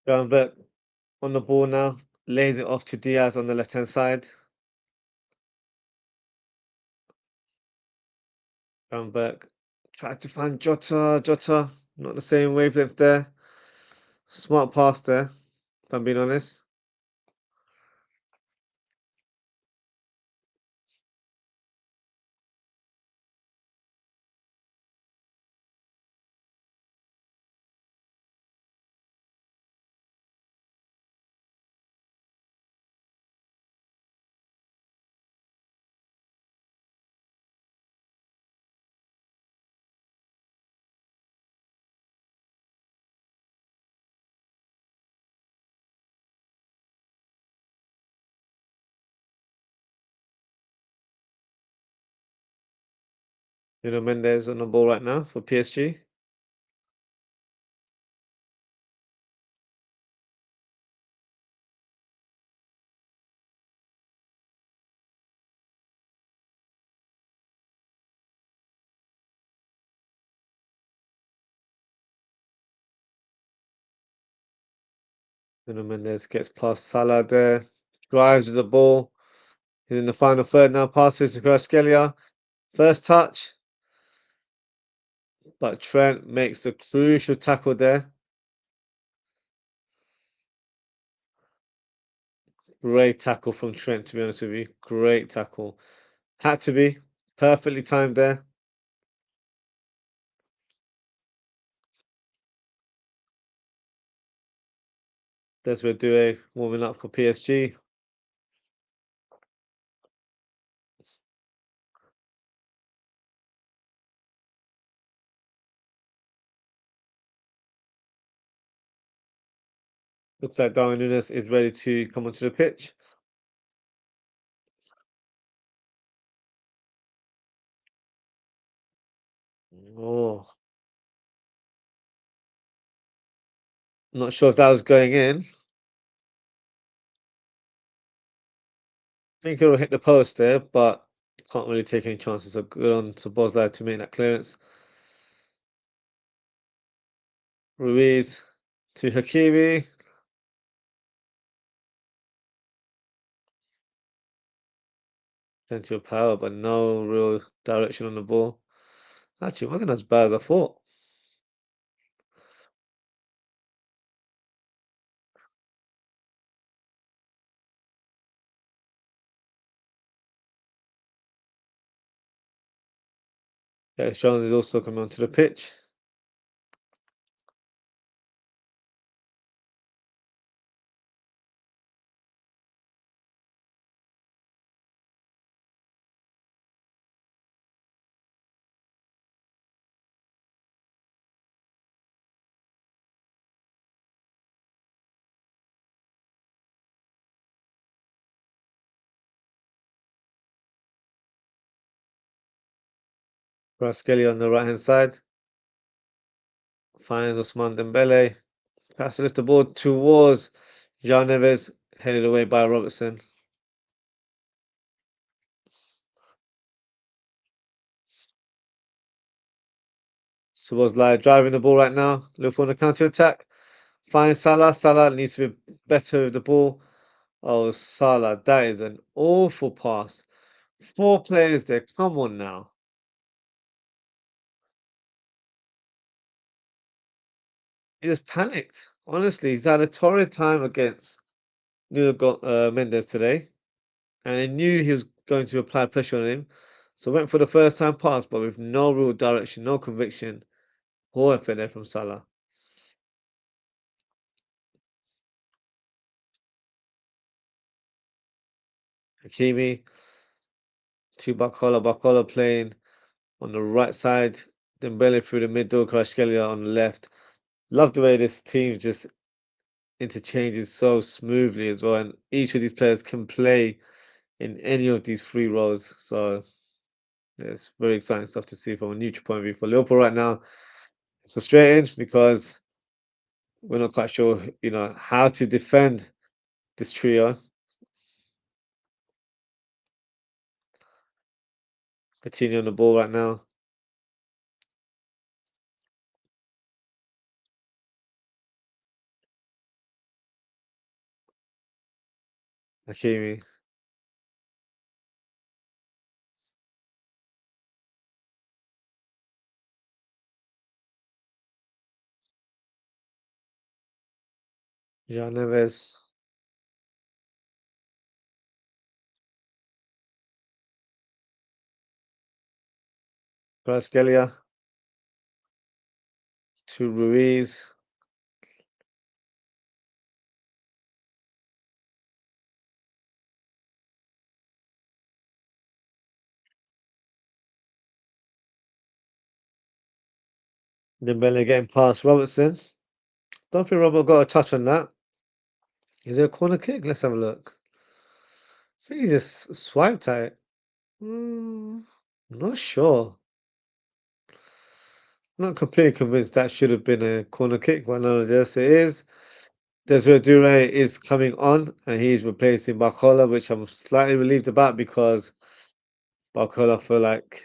Gravenberch on the ball now. Lays it off to Diaz on the left hand side. Gravenberch tries to find Jota. Jota, not the same wavelength there. Smart pass there, if I'm being honest. Mendes on the ball right now for PSG. Mendes gets past Salah there. Drives with the ball. He's in the final third now. Passes to Kvaratskhelia. First touch. But Trent makes the crucial tackle there. Great tackle from Trent, to be honest with you. Great tackle. Had to be. Perfectly timed there. Desiree Doué warming up for PSG. Looks like Darwin Núñez is ready to come onto the pitch. Oh, not sure if that was going in. I think it'll hit the post there, but can't really take any chances. So good on to Ozwrld to make that clearance. Ruiz to Hakimi. Plenty of power, but no real direction on the ball. Actually, it wasn't as bad as I thought. Yeah, Jones is also coming onto the pitch. Braskelly on the right hand side. Finds Ousmane Dembele. Pass to lift the ball towards Jean Neves, headed away by Robertson. Szoboszlai driving the ball right now. Liverpool on the counter attack. Finds Salah. Salah needs to be better with the ball. Oh, Salah, that is an awful pass. 4 players there. Come on now. He just panicked. Honestly, he's had a torrid time against Nuno Mendes today, and he knew he was going to apply pressure on him. So went for the first time pass, but with no real direction, no conviction. Poor effort there from Salah. Hakimi to Bakola. Bakola playing on the right side. Dembele through the middle. Kvaratskhelia on the left. Love the way this team just interchanges so smoothly as well, and each of these players can play in any of these three roles. So yeah, it's very exciting stuff to see from a neutral point of view. For Liverpool right now, it's frustrating because we're not quite sure, how to defend this trio. Coutinho on the ball right now. Hakimi. Jean Neves. Kvaratskhelia to Ruiz. Dembele getting past Robertson. Don't think Robert got a touch on that. Is it a corner kick? Let's have a look. I think he just swiped at it. I'm not sure. Not completely convinced that should have been a corner kick, but no, yes, it is. Desiree Doué is coming on, and he's replacing Barcola, which I'm slightly relieved about because Barcola feel like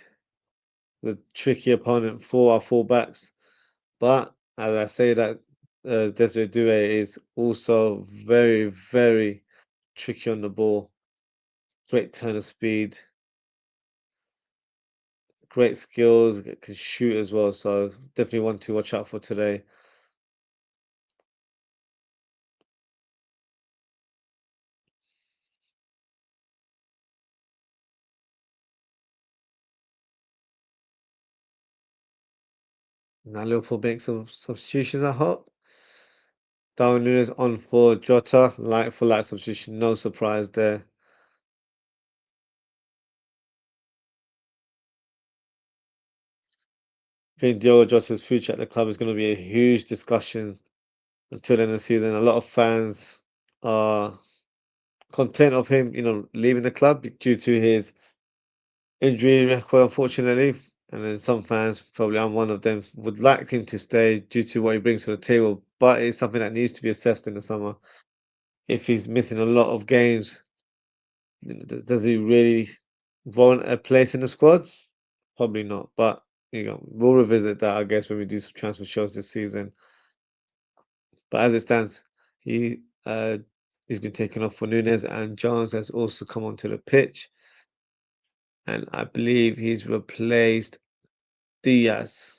the tricky opponent for our fullbacks. But as I say that, Desiree Doué is also very, very tricky on the ball. Great turn of speed, great skills, can shoot as well. So definitely one to watch out for today. Now Liverpool make some substitutions, I hope. Darwin Núñez on for Jota, like for like substitution, no surprise there. I think Diogo Jota's future at the club is going to be a huge discussion until the end of the season. A lot of fans are content of him, leaving the club due to his injury record, unfortunately. And then some fans, probably I'm one of them, would like him to stay due to what he brings to the table. But it's something that needs to be assessed in the summer. If he's missing a lot of games, does he really warrant a place in the squad? Probably not. But we'll revisit that, I guess, when we do some transfer shows this season. But as it stands, he's been taken off for Nunes, and Jones has also come onto the pitch, and I believe he's replaced Diaz.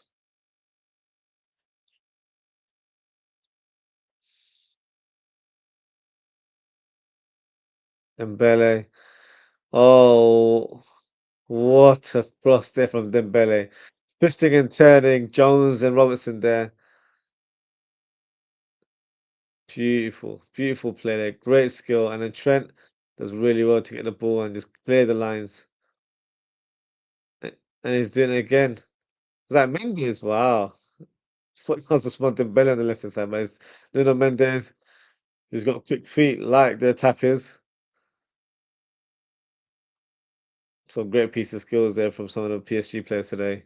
Dembele. Oh, what a cross there from Dembele. Twisting and turning, Jones and Robertson there. Beautiful, beautiful play there. Great skill. And then Trent does really well to get the ball and just clear the lines. And he's doing it again. Is that Mendes? Wow. Thought it was a small Dembele on the left hand side, but it's Nuno Mendes, who's got quick feet like the attackers. Some great piece of skills there from some of the PSG players today.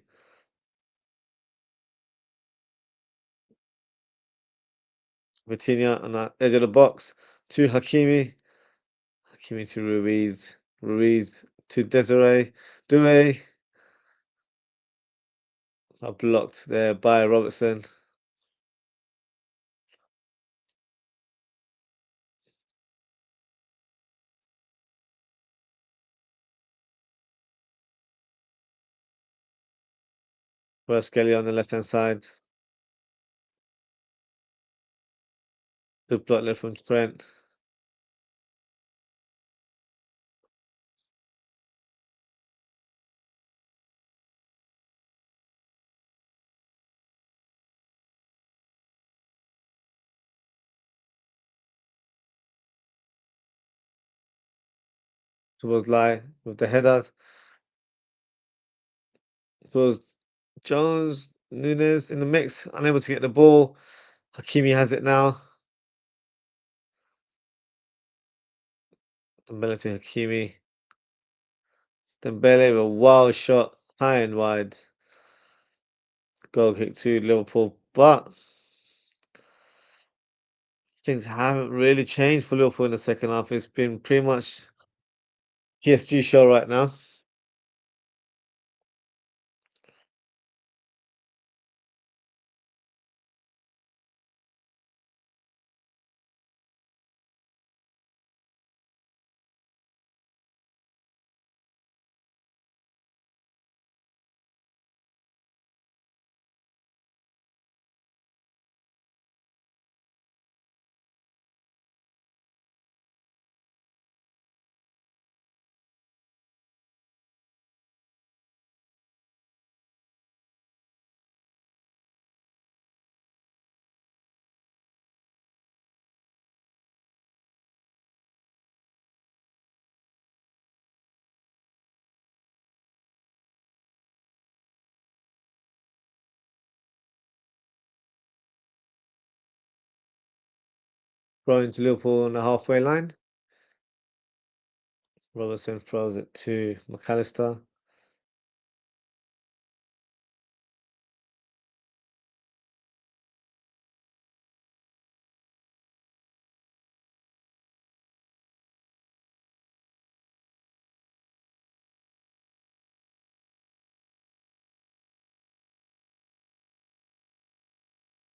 Vitinha on that edge of the box to Hakimi. Hakimi to Ruiz. Ruiz to Desiree. Doué are blocked there by Robertson. Kelly on the left hand side. The block left from Trent. Towards Lai with the header. Towards Jones. Nunes in the mix. Unable to get the ball. Hakimi has it now. Dembele to Hakimi. Dembele with a wild shot. High and wide. Goal kick to Liverpool. But things haven't really changed for Liverpool in the second half. It's been pretty much PSG show right now. Throwing to Liverpool on the halfway line. Robertson throws it to McAllister.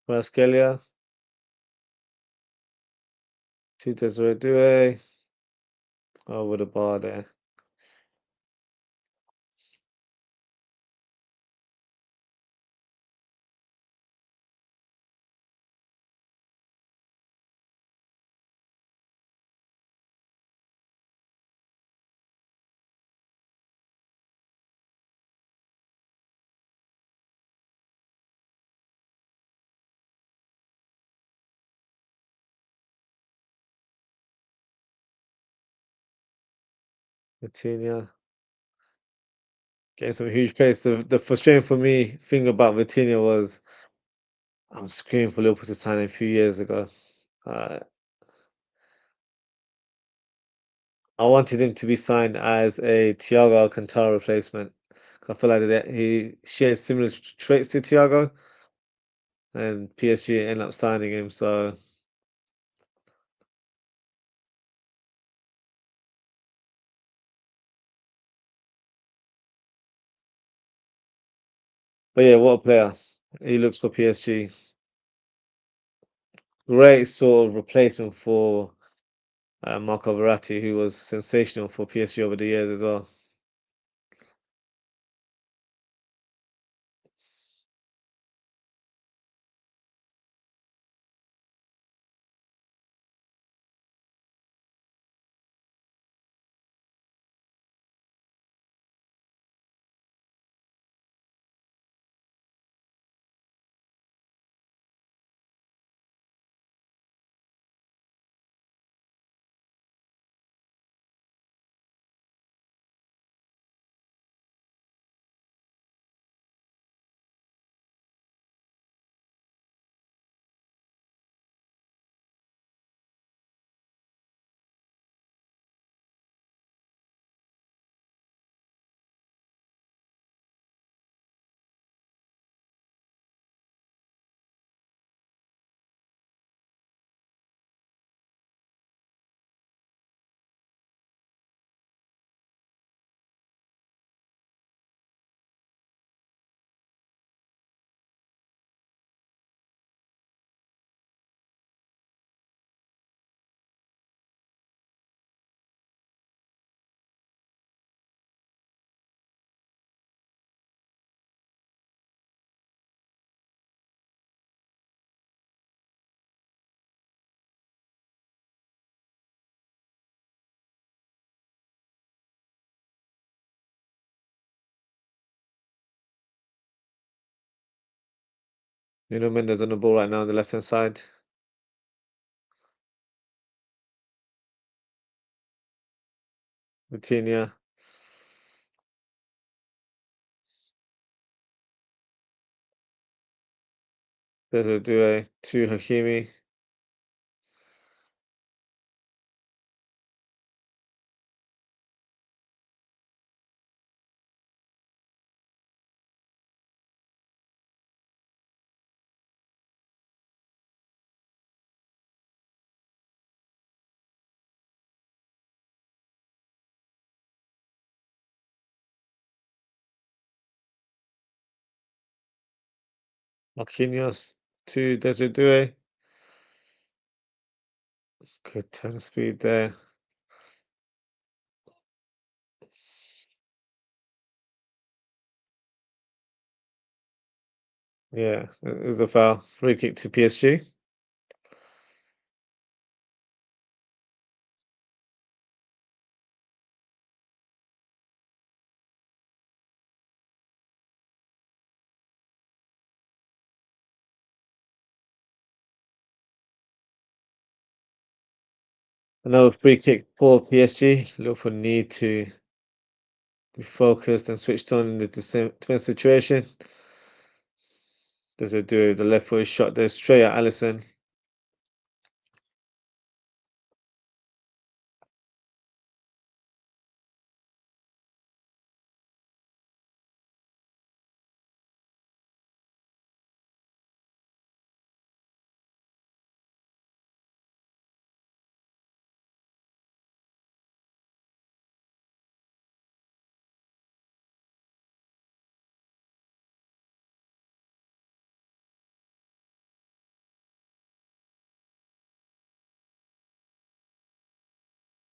Rascalia to Desiree Doué. Over the bar there. Vitinha getting some huge plays. The frustrating for me thing about Vitinha was I'm screaming for Liverpool to sign him a few years ago. Uh, I wanted him to be signed as a Thiago Alcantara replacement. 'Cause I feel like that he shares similar traits to Thiago, and PSG end up signing him. So, but yeah, what a player he looks for PSG. Great sort of replacement for Marco Verratti, who was sensational for PSG over the years as well. You know, Mendes on the ball right now on the left hand side. Vitinha, there's a duo to Hakimi. Marquinhos to Desiree. Good turn of speed there. Yeah, it was the foul. Free kick to PSG. Another free kick for PSG. Liverpool need to be focused and switched on in the defense situation. Desiree, the left foot shot there straight at Alisson.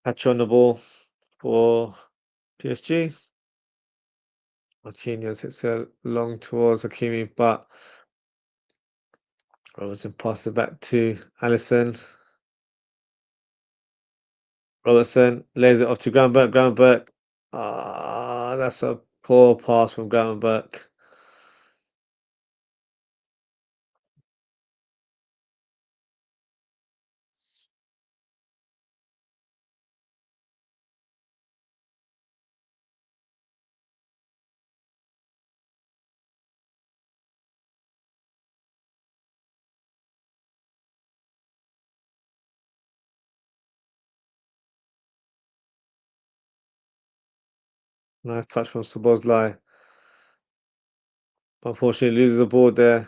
Patch on the ball for PSG. Marquinhos hits it long towards Hakimi, but Robertson passed it back to Alisson. Robertson lays it off to Gravenberch. Gravenberch. Ah, that's a poor pass from Gravenberch. Nice touch from Szoboszlai. Unfortunately, loses the ball there.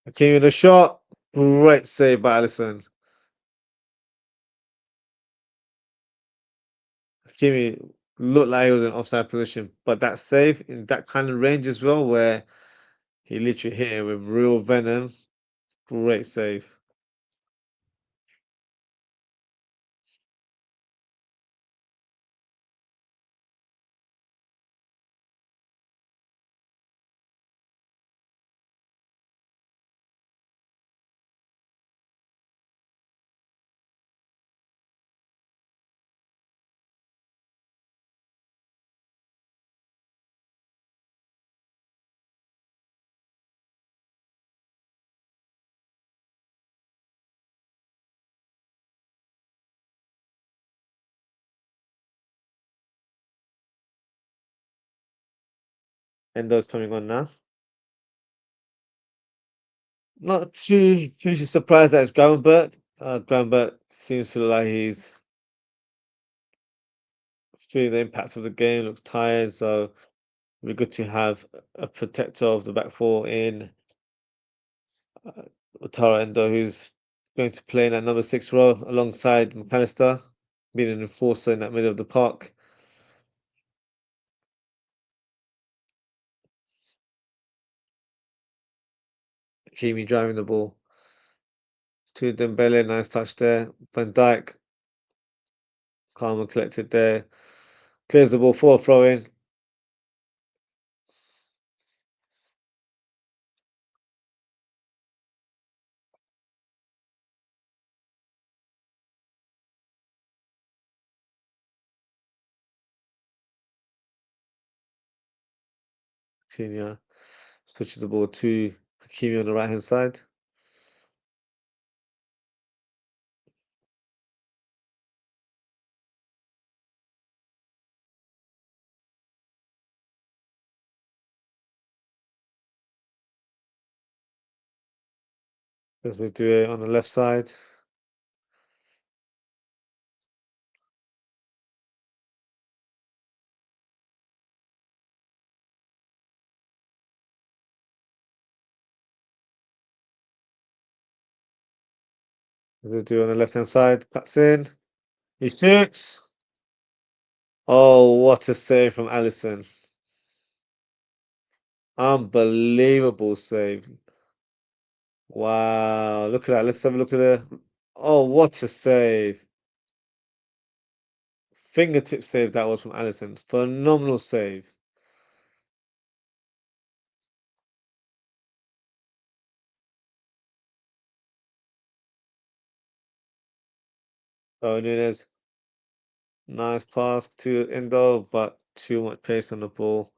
Hakimi with a shot. Great save by Alisson. Hakimi looked like he was in offside position, but that save in that kind of range as well, where he literally hit it with real venom. Great save. Endo's coming on now. Not too hugely surprised that it's Gravenberch. Gravenberch seems to look like he's feeling the impact of the game, looks tired, so it'd be good to have a protector of the back four in uh, Tara Endo, who's going to play in that number 6 role alongside McAllister, being an enforcer in that middle of the park. Kimi driving the ball to Dembele, nice touch there. Van Dijk, calm and collected there. Clears the ball for a throw in. Coutinho switches the ball to Hakimi on the right hand side. As we do it on the left side. As we do on the left hand side. Cuts in. He shoots. Oh, what a save from Alisson. Unbelievable save. Wow. Look at that. Let's have a look at it. Oh, what a save. Fingertip save that was from Alisson. Phenomenal save. Oh, Nunes. Nice pass to Endo, but too much pace on the ball.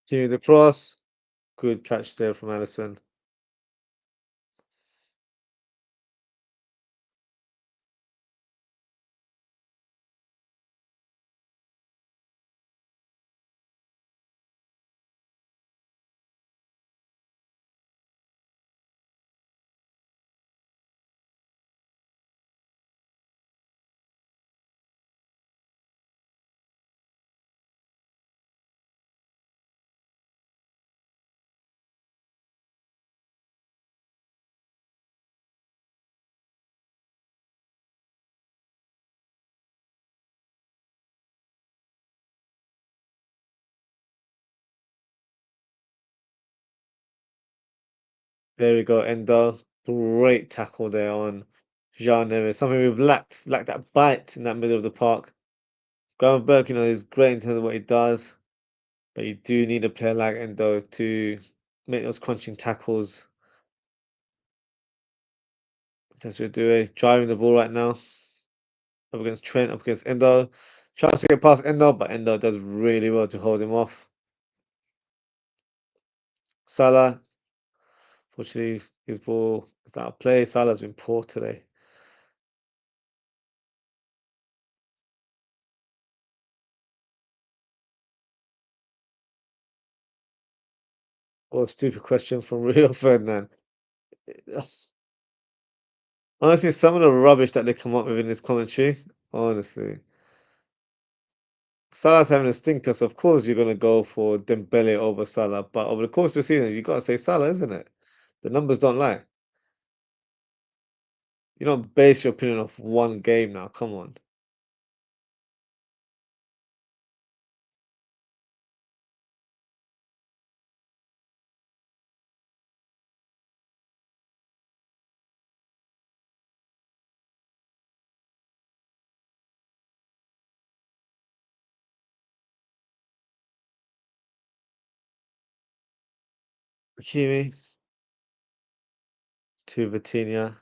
To the cross. Good catch there from Alisson. There we go, Endo. Great tackle there on Jean Neves, something we've lacked that bite in that middle of the park. Gravenberch, is great in terms of what he does, but you do need a player like Endo to make those crunching tackles. That's what we're doing, driving the ball right now. Up against Trent, up against Endo. Tries to get past Endo, but Endo does really well to hold him off. Salah, fortunately, his ball is out of play. Salah's been poor today. Oh, stupid question from Rio Ferdinand. Honestly, some of the rubbish that they come up with in this commentary, honestly. Salah's having a stinker, so of course you're going to go for Dembele over Salah. But over the course of the season, you've got to say Salah, isn't it? The numbers don't lie. You don't base your opinion off one game now. Come on. Hakimi to Vitinha.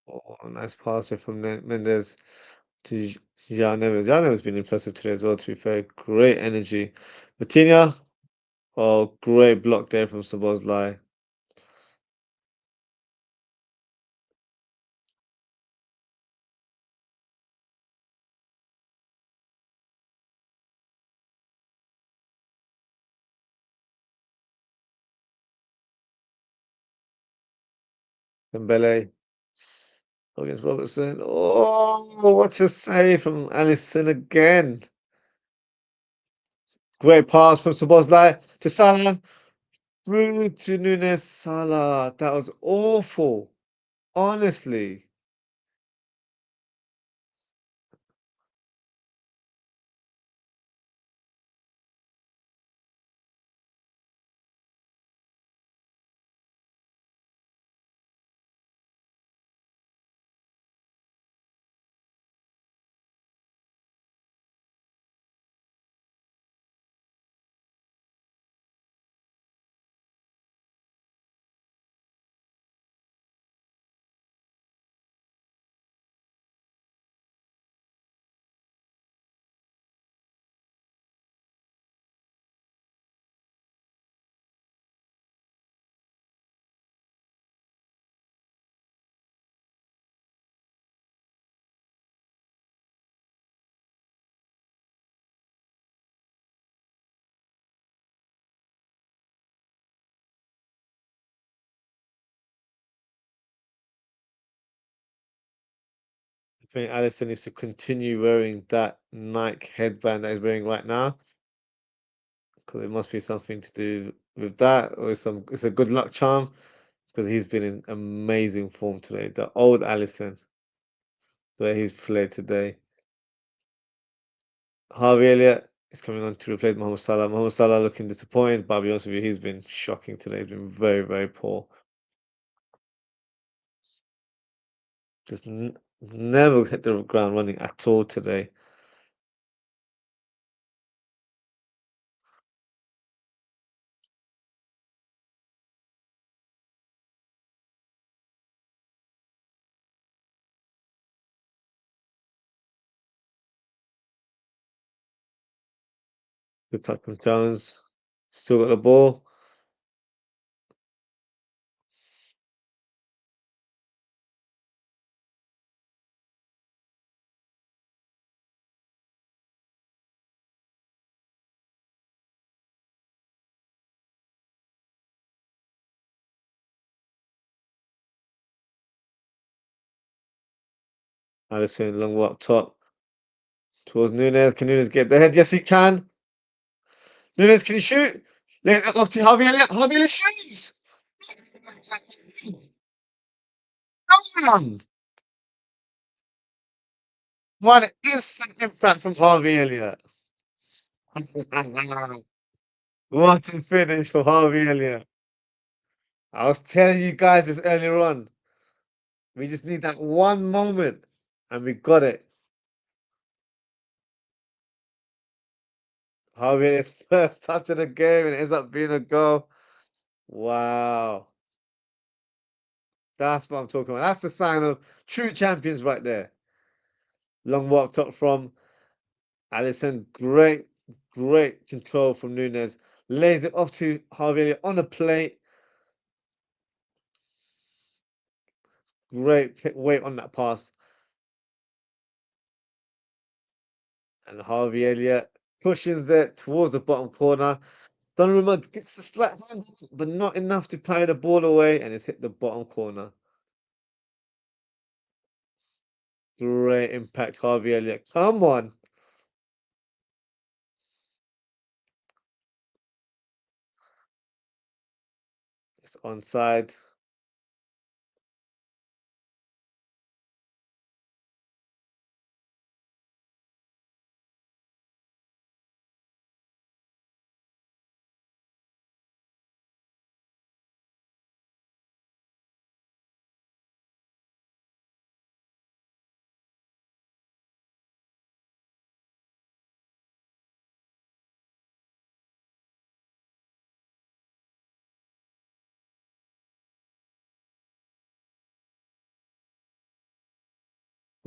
Oh, nice pass from Mendes to Jean Neves. Jean Neves has been impressive today as well, to be fair. Great energy. Vitinha, oh, great block there from Szoboszlai. Dembele against Robertson. Oh, what a save from Alisson again. Great pass from Szoboszlai to Salah. Through to Nunes Salah. That was awful. Honestly. I think Alisson needs to continue wearing that Nike headband that he's wearing right now. Because it must be something to do with that, or it's a good luck charm. Because he's been in amazing form today. The old Alisson, the way he's played today. Harvey Elliott is coming on to replace Mohamed Salah. Mohamed Salah looking disappointed, but I'll be honest with you, he's been shocking today. He's been very, very poor. Just never hit the ground running at all today. Good touch from Jones. Still got the ball. Alisson, long walk top towards Nunes. Can Nunes get the head? Yes, he can. Nunes, can you shoot? Lays it off to Harvey Elliott. Harvey Elliott shoots! Come on! What instant impact from Harvey Elliott. What a finish for Harvey Elliott. I was telling you guys this earlier on. We just need that one moment, and we got it. Harvey Elliott's first touch of the game, and it ends up being a goal. Wow. That's what I'm talking about. That's the sign of true champions right there. Long walk top from Alisson. Great control from Nunes. Lays it off to Harvey Elliott on the plate. Weight on that pass. And Harvey Elliott pushes it towards the bottom corner. Donnarumma gets the slight hand, but not enough to parry the ball away, and it's hit the bottom corner. Great impact, Harvey Elliott. Come on. It's onside.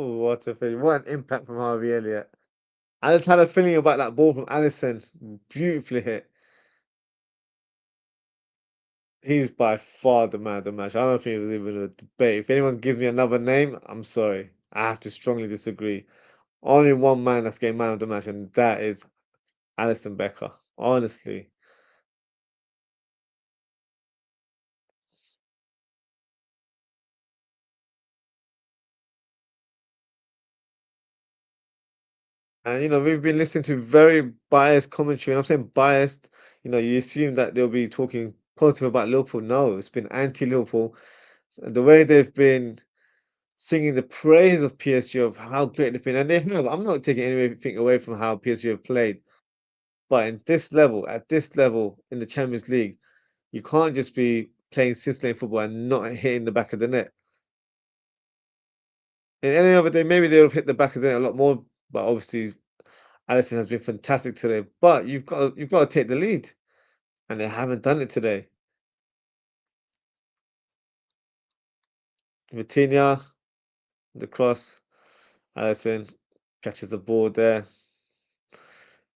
Oh, what a thing. What an impact from Harvey Elliott. I just had a feeling about that ball from Alisson. Beautifully hit. He's by far the man of the match. I don't think it was even a debate. If anyone gives me another name, I'm sorry. I have to strongly disagree. Only one man that's getting man of the match, and that is Alisson Becker. Honestly. And we've been listening to very biased commentary. And I'm saying biased, you assume that they'll be talking positive about Liverpool. No, it's been anti-Liverpool. The way they've been singing the praise of PSG of how great they've been, and they have. I'm not taking anything away from how PSG have played, but at this level in the Champions League, you can't just be playing scintillating football and not hitting the back of the net. In any other day, maybe they would have hit the back of the net a lot more, but obviously Alisson has been fantastic today. But you've got to take the lead, and they haven't done it today. Vitinha, the cross, Alisson catches the ball there.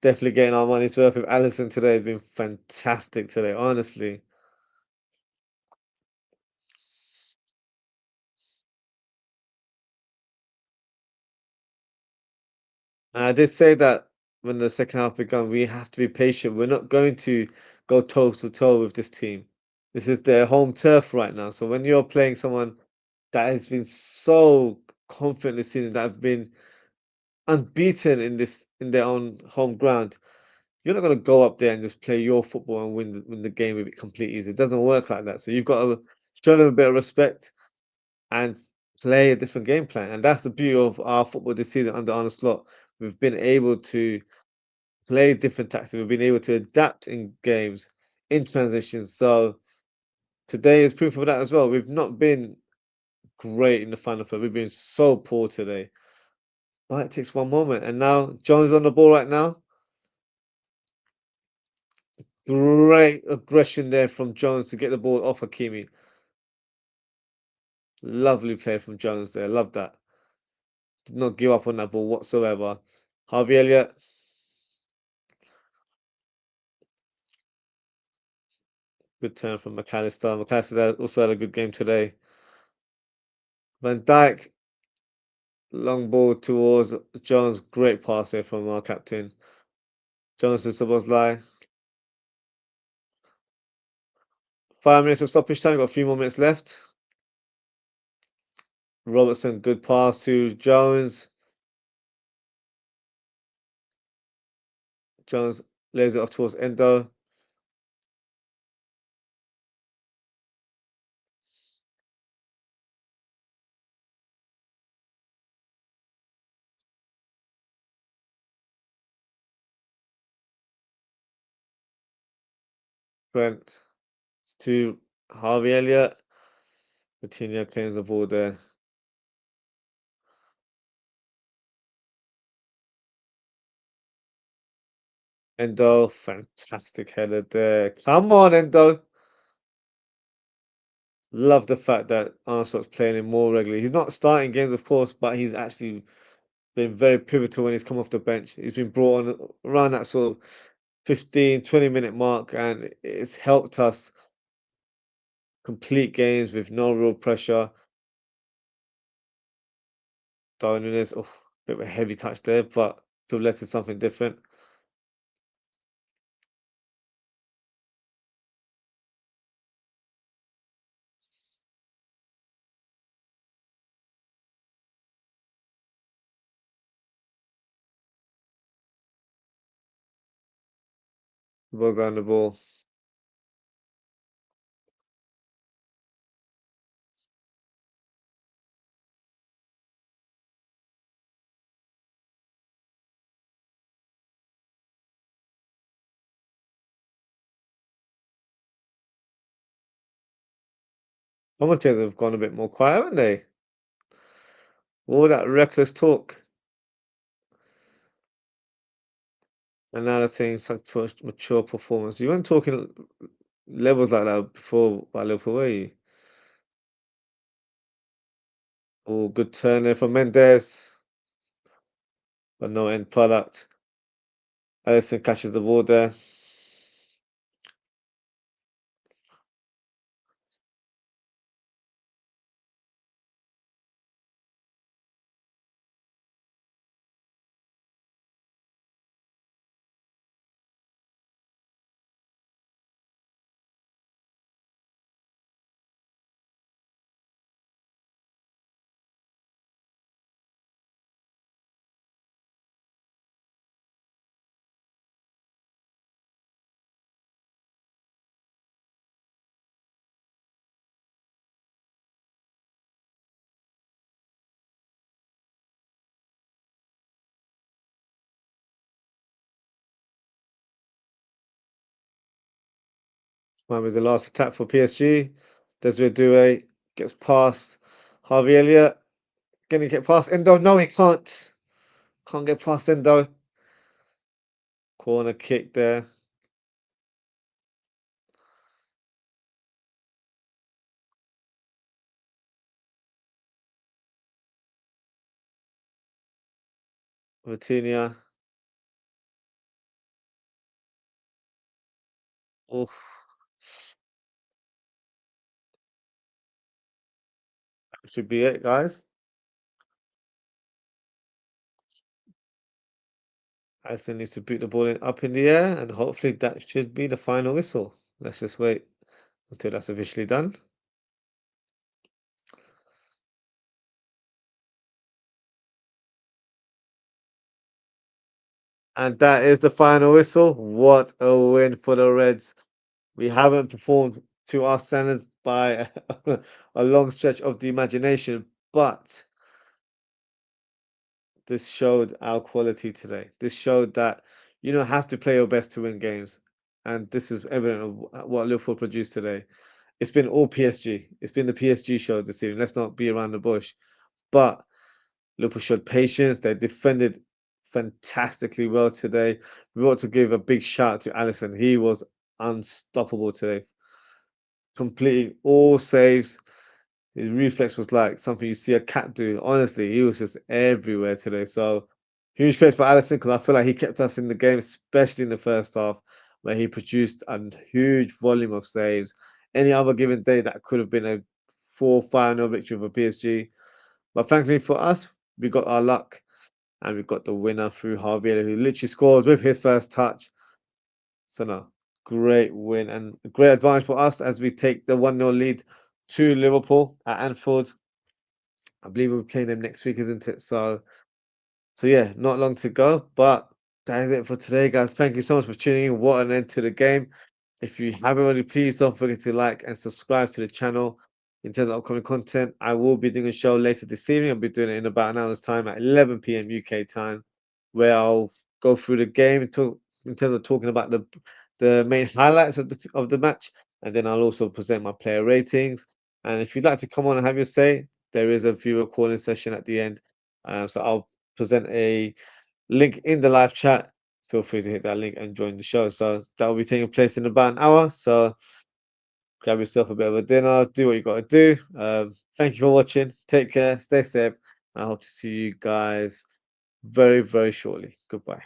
Definitely getting our money's worth with Alisson today. Has been fantastic today, honestly. And I did say that when the second half began, we have to be patient. We're not going to go toe to toe with this team. This is their home turf right now. So when you're playing someone that has been so confident this season, that have been unbeaten in their own home ground, you're not going to go up there and just play your football and win the game with it complete easy. It doesn't work like that. So you've got to show them a bit of respect and play a different game plan. And that's the beauty of our football this season under Arne Slot. We've been able to play different tactics. We've been able to adapt in games, in transitions. So today is proof of that as well. We've not been great in the final third. We've been so poor today. But it takes one moment. And now Jones on the ball right now. Great aggression there from Jones to get the ball off Hakimi. Lovely play from Jones there. Love that. Did not give up on that ball whatsoever. Harvey Elliott, good turn from McAllister. McAllister also had a good game today. Van Dijk, long ball towards Jones. Great pass there from our captain. Jones to Szoboszlai. 5 minutes of stoppage time. Got a few more minutes left. Robertson, good pass to Jones. Jones lays it off towards Endo. Brent to Harvey Elliott. Coutinho claims the ball there. Endo, fantastic header there. Come on, Endo. Love the fact that Armstrong's playing him more regularly. He's not starting games, of course, but he's actually been very pivotal when he's come off the bench. He's been brought on around that sort of 15, 20-minute mark, and it's helped us complete games with no real pressure. Darwin Núñez, oh, bit of a heavy touch there, but could have led to something different. Well on the ball. Commentators have gone a bit more quiet, haven't they? All that reckless talk. And now they're saying such mature performance. You weren't talking levels like that before by Liverpool, were you? Oh, good turn there from Mendes, but no end product. Alisson catches the ball there. This might be the last attack for PSG. Desiree Doué gets past Harvey Elliott. Can he get past Endo? No, he can't. Can't get past Endo. Corner kick there. Vitinha. Oh, that should be it, guys. Alisson needs to boot the ball up in the air, and hopefully that should be the final whistle. Let's just wait until that's officially done. And that is the final whistle. What a win for the Reds. We haven't performed to our standards by a long stretch of the imagination, but this showed our quality today. This showed that you don't have to play your best to win games. And this is evident of what Liverpool produced today. It's been all PSG. It's been the PSG show this evening. Let's not be around the bush. But Liverpool showed patience. They defended fantastically well today. We ought to give a big shout out to Alisson. He was unstoppable today. Completing all saves. His reflex was like something you see a cat do. Honestly, he was just everywhere today. So huge praise for Alisson because I feel like he kept us in the game, especially in the first half, where he produced a huge volume of saves. Any other given day, that could have been a 4-5-0 victory for PSG. But thankfully for us, we got our luck and we got the winner through Javier, who literally scores with his first touch. So no, great win and a great advantage for us as we take the 1-0 lead to Liverpool at Anfield. I believe we'll be playing them next week, isn't it? So yeah, not long to go, but that is it for today, guys. Thank you so much for tuning in. What an end to the game. If you haven't already, please don't forget to like and subscribe to the channel. In terms of upcoming content, I will be doing a show later this evening. I'll be doing it in about an hour's time at 11 p.m. UK time, where I'll go through the game and talk in terms of talking about the main highlights of the match, and then I'll also present my player ratings. And if you'd like to come on and have your say, there is a viewer calling session at the end. So I'll present a link in the live chat. Feel free to hit that link and join the show. So that will be taking place in about an hour. So grab yourself a bit of a dinner, do what you got to do. Thank you for watching. Take care, stay safe. I hope to see you guys very, very shortly. Goodbye.